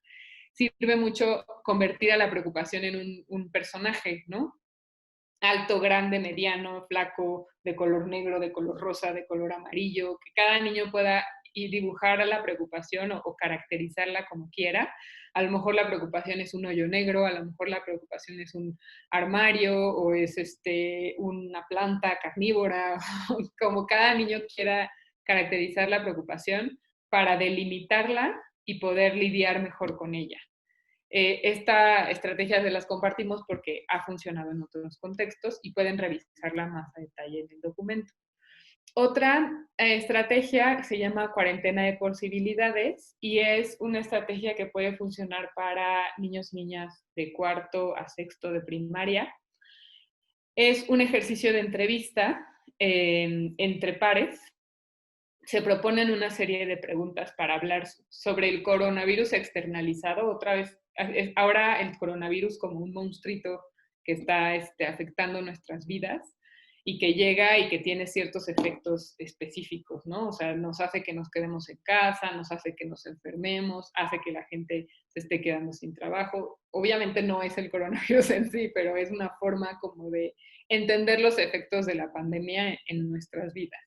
Speaker 2: Sirve mucho convertir a la preocupación en un personaje, ¿no? Alto, grande, mediano, flaco, de color negro, de color rosa, de color amarillo, que cada niño pueda y dibujar a la preocupación o caracterizarla como quiera. A lo mejor la preocupación es un hoyo negro, a lo mejor la preocupación es un armario o es una planta carnívora, como cada niño quiera caracterizar la preocupación para delimitarla y poder lidiar mejor con ella. Esta estrategia se las compartimos porque ha funcionado en otros contextos y pueden revisarla más a detalle en el documento. Otra estrategia se llama cuarentena de posibilidades y es una estrategia que puede funcionar para niños y niñas de 4º a 6º de primaria. Es un ejercicio de entrevista entre pares, se proponen una serie de preguntas para hablar sobre el coronavirus externalizado. Otra vez, ahora el coronavirus como un monstruito que está afectando nuestras vidas y que llega y que tiene ciertos efectos específicos, ¿no? O sea, nos hace que nos quedemos en casa, nos hace que nos enfermemos, hace que la gente se esté quedando sin trabajo. Obviamente no es el coronavirus en sí, pero es una forma como de entender los efectos de la pandemia en nuestras vidas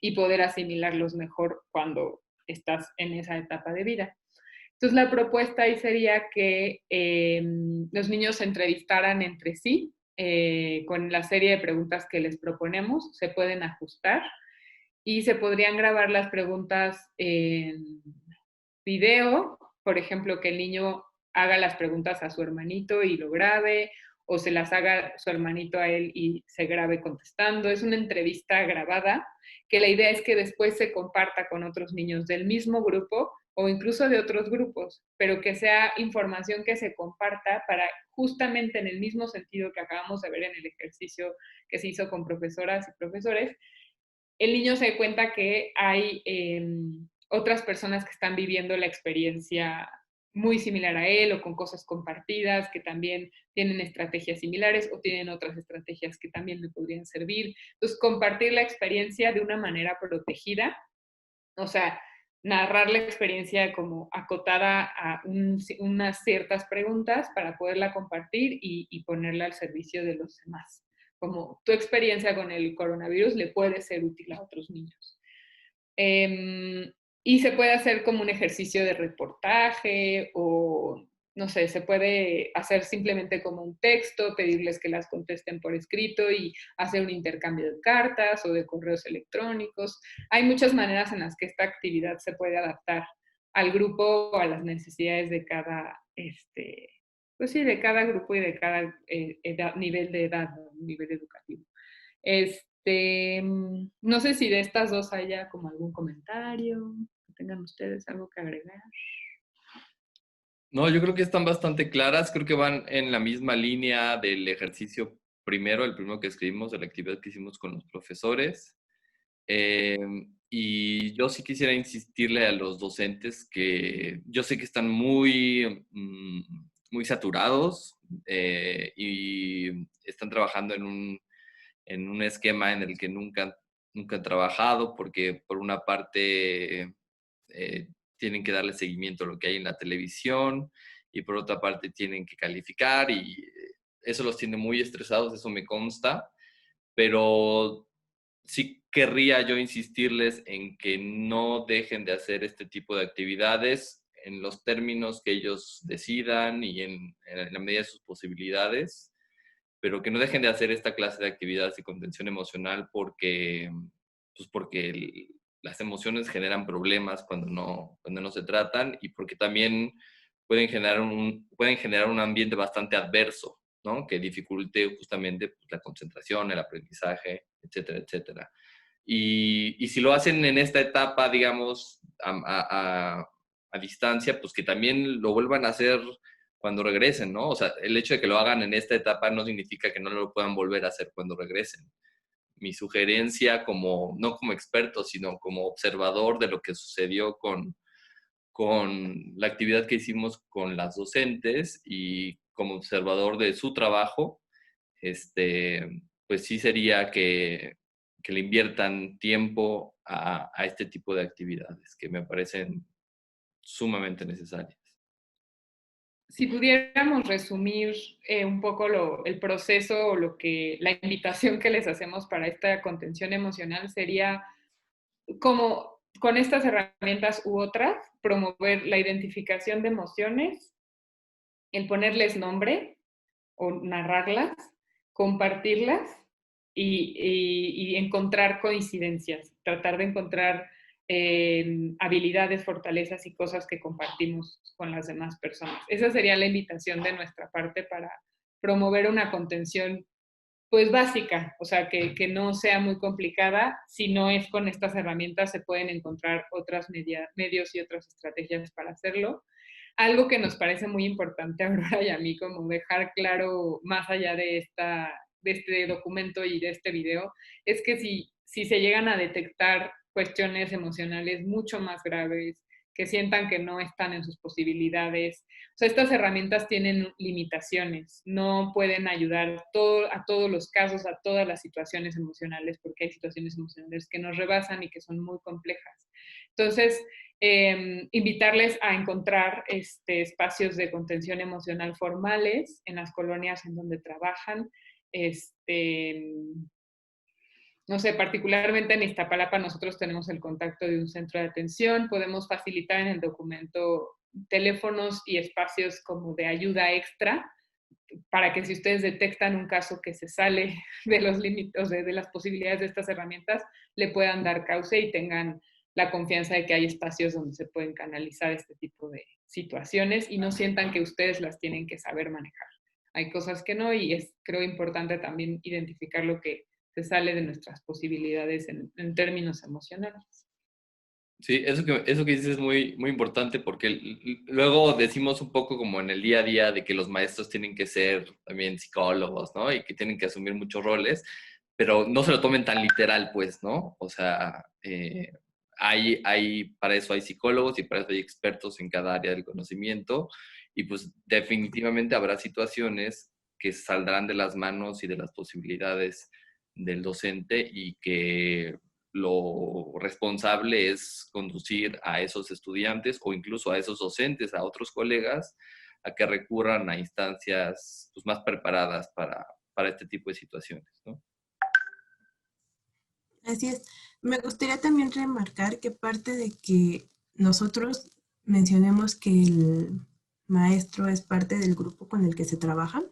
Speaker 2: y poder asimilarlos mejor cuando estás en esa etapa de vida. Entonces, la propuesta ahí sería que los niños se entrevistaran entre sí con la serie de preguntas que les proponemos, se pueden ajustar y se podrían grabar las preguntas en video, por ejemplo, que el niño haga las preguntas a su hermanito y lo grabe, o se las haga su hermanito a él y se grabe contestando. Es una entrevista grabada, que la idea es que después se comparta con otros niños del mismo grupo o incluso de otros grupos, pero que sea información que se comparta para justamente en el mismo sentido que acabamos de ver en el ejercicio que se hizo con profesoras y profesores, el niño se dé cuenta que hay otras personas que están viviendo la experiencia muy similar a él o con cosas compartidas, que también tienen estrategias similares o tienen otras estrategias que también le podrían servir. Entonces, compartir la experiencia de una manera protegida, o sea, narrar la experiencia como acotada a unas ciertas preguntas para poderla compartir y ponerla al servicio de los demás. Como tu experiencia con el coronavirus le puede ser útil a otros niños. Y se puede hacer como un ejercicio de reportaje o, no sé, se puede hacer simplemente como un texto, pedirles que las contesten por escrito y hacer un intercambio de cartas o de correos electrónicos. Hay muchas maneras en las que esta actividad se puede adaptar al grupo o a las necesidades de cada, pues sí, de cada grupo y de cada nivel de edad, ¿no? Nivel educativo. No sé si de estas dos haya como algún comentario, que tengan ustedes algo que agregar.
Speaker 1: No, yo creo que están bastante claras, creo que van en la misma línea del ejercicio primero, el primero que escribimos, de la actividad que hicimos con los profesores. Y yo sí quisiera insistirle a los docentes que yo sé que están muy saturados y están trabajando en un esquema en el que nunca han trabajado, porque por una parte tienen que darle seguimiento a lo que hay en la televisión y por otra parte tienen que calificar y eso los tiene muy estresados, eso me consta, pero sí querría yo insistirles en que no dejen de hacer este tipo de actividades en los términos que ellos decidan y en la medida de sus posibilidades, pero que no dejen de hacer esta clase de actividades de contención emocional porque las emociones generan problemas cuando no se tratan y porque también pueden generar un ambiente bastante adverso, ¿no? Que dificulte justamente pues, la concentración, el aprendizaje, etcétera, etcétera. Y si lo hacen en esta etapa, digamos, a distancia, pues que también lo vuelvan a hacer cuando regresen, ¿no? O sea, el hecho de que lo hagan en esta etapa no significa que no lo puedan volver a hacer cuando regresen. Mi sugerencia no como experto, sino como observador de lo que sucedió con la actividad que hicimos con las docentes y como observador de su trabajo, pues sí sería que le inviertan tiempo a este tipo de actividades que me parecen sumamente necesarias.
Speaker 2: Si pudiéramos resumir un poco el proceso o la invitación que les hacemos para esta contención emocional sería como con estas herramientas u otras, promover la identificación de emociones, el ponerles nombre o narrarlas, compartirlas y encontrar coincidencias, tratar de encontrar habilidades, fortalezas y cosas que compartimos con las demás personas. Esa sería la invitación de nuestra parte para promover una contención pues básica, o sea, que no sea muy complicada. Si no es con estas herramientas, se pueden encontrar otros medios y otras estrategias para hacerlo. Algo que nos parece muy importante a Aurora y a mí, como dejar claro más allá de este documento y de este video, es que si si se llegan a detectar cuestiones emocionales mucho más graves, que sientan que no están en sus posibilidades. O sea, estas herramientas tienen limitaciones, no pueden ayudar a todos los casos, a todas las situaciones emocionales, porque hay situaciones emocionales que nos rebasan y que son muy complejas. Entonces, invitarles a encontrar espacios de contención emocional formales en las colonias en donde trabajan, no sé, particularmente en Iztapalapa nosotros tenemos el contacto de un centro de atención, podemos facilitar en el documento teléfonos y espacios como de ayuda extra para que si ustedes detectan un caso que se sale de los límites, de las posibilidades de estas herramientas, le puedan dar cauce y tengan la confianza de que hay espacios donde se pueden canalizar este tipo de situaciones y no sientan que ustedes las tienen que saber manejar. Hay cosas que no y es, creo, importante también identificar lo que se sale de nuestras posibilidades en términos emocionales.
Speaker 1: Sí, eso que dices es muy, muy importante porque luego decimos un poco como en el día a día de que los maestros tienen que ser también psicólogos, ¿no? Y que tienen que asumir muchos roles, pero no se lo tomen tan literal, pues, ¿no? O sea, para eso hay psicólogos y para eso hay expertos en cada área del conocimiento y pues definitivamente habrá situaciones que saldrán de las manos y de las posibilidades del docente y que lo responsable es conducir a esos estudiantes o incluso a esos docentes, a otros colegas, a que recurran a instancias pues, más preparadas para este tipo de situaciones, ¿no?
Speaker 3: Así es. Me gustaría también remarcar que parte de que nosotros mencionemos que el maestro es parte del grupo con el que se trabaja,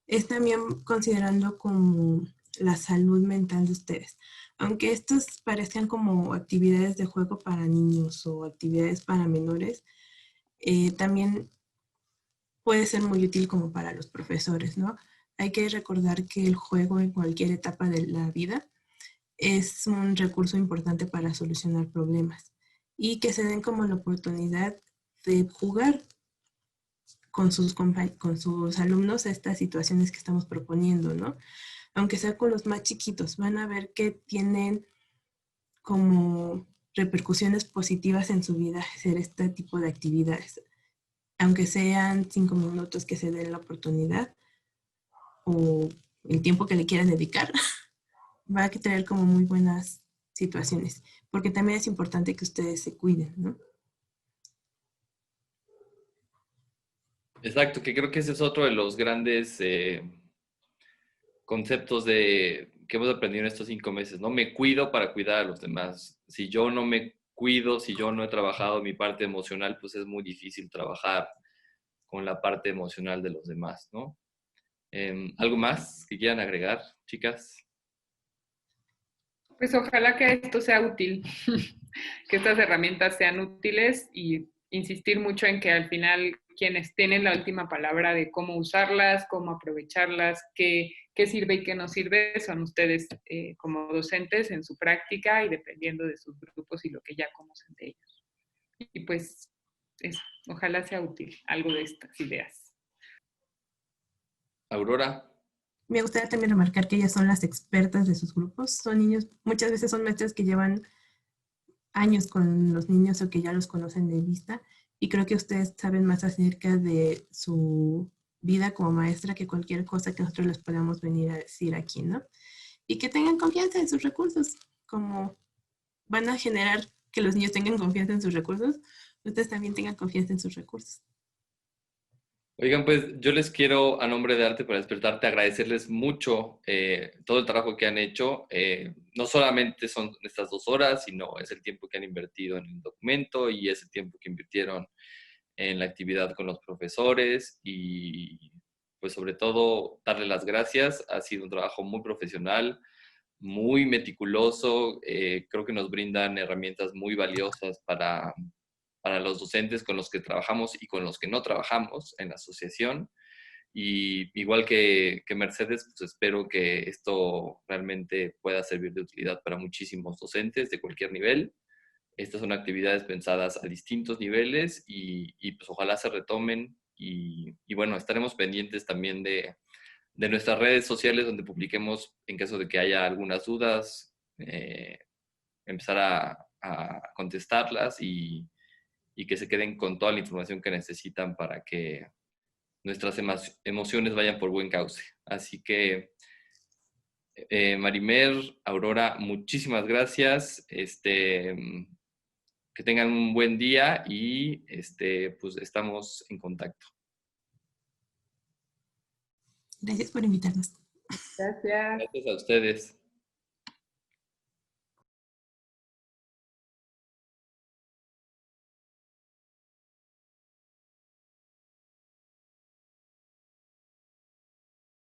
Speaker 3: es también considerando como la salud mental de ustedes. Aunque estos parezcan como actividades de juego para niños o actividades para menores, también puede ser muy útil como para los profesores, ¿no? Hay que recordar que el juego en cualquier etapa de la vida es un recurso importante para solucionar problemas y que se den como la oportunidad de jugar con sus alumnos estas situaciones que estamos proponiendo, ¿no? Aunque sea con los más chiquitos, van a ver que tienen como repercusiones positivas en su vida hacer este tipo de actividades. Aunque sean 5 minutos que se den la oportunidad o el tiempo que le quieran dedicar, va a traer como muy buenas situaciones, porque también es importante que ustedes se cuiden, ¿no?
Speaker 1: Exacto, que creo que ese es otro de los grandes conceptos que hemos aprendido en estos 5 meses, ¿no? Me cuido para cuidar a los demás. Si yo no me cuido, si yo no he trabajado mi parte emocional, pues es muy difícil trabajar con la parte emocional de los demás, ¿no? ¿Algo más que quieran agregar, chicas?
Speaker 2: Pues ojalá que esto sea útil, que estas herramientas sean útiles y insistir mucho en que al final quienes tienen la última palabra de cómo usarlas, cómo aprovecharlas, qué sirve y qué no sirve, son ustedes como docentes en su práctica y dependiendo de sus grupos y lo que ya conocen de ellos. Y pues eso, ojalá sea útil algo de estas ideas.
Speaker 1: Aurora.
Speaker 3: Me gustaría también remarcar que ellas son las expertas de sus grupos. Son niños, muchas veces son maestras que llevan años con los niños o que ya los conocen de vista. Y creo que ustedes saben más acerca de su vida como maestra que cualquier cosa que nosotros les podamos venir a decir aquí, ¿no? Y que tengan confianza en sus recursos, como van a generar que los niños tengan confianza en sus recursos, ustedes también tengan confianza en sus recursos.
Speaker 1: Oigan, pues yo les quiero, a nombre de Arte para Despertarte, agradecerles mucho todo el trabajo que han hecho. No solamente son estas 2 horas, sino es el tiempo que han invertido en el documento y es el tiempo que invirtieron en la actividad con los profesores y pues sobre todo darle las gracias. Ha sido un trabajo muy profesional, muy meticuloso. Creo que nos brindan herramientas muy valiosas para los docentes con los que trabajamos y con los que no trabajamos en la asociación. Y igual que Mercedes, pues espero que esto realmente pueda servir de utilidad para muchísimos docentes de cualquier nivel. Estas son actividades pensadas a distintos niveles y pues ojalá se retomen y bueno, estaremos pendientes también de nuestras redes sociales donde publiquemos en caso de que haya algunas dudas, empezar a contestarlas y que se queden con toda la información que necesitan para que nuestras emociones vayan por buen cauce. Así que, Marimer, Aurora, muchísimas gracias. Que tengan un buen día y pues estamos en contacto.
Speaker 3: Gracias por invitarnos.
Speaker 2: Gracias.
Speaker 1: Gracias a ustedes.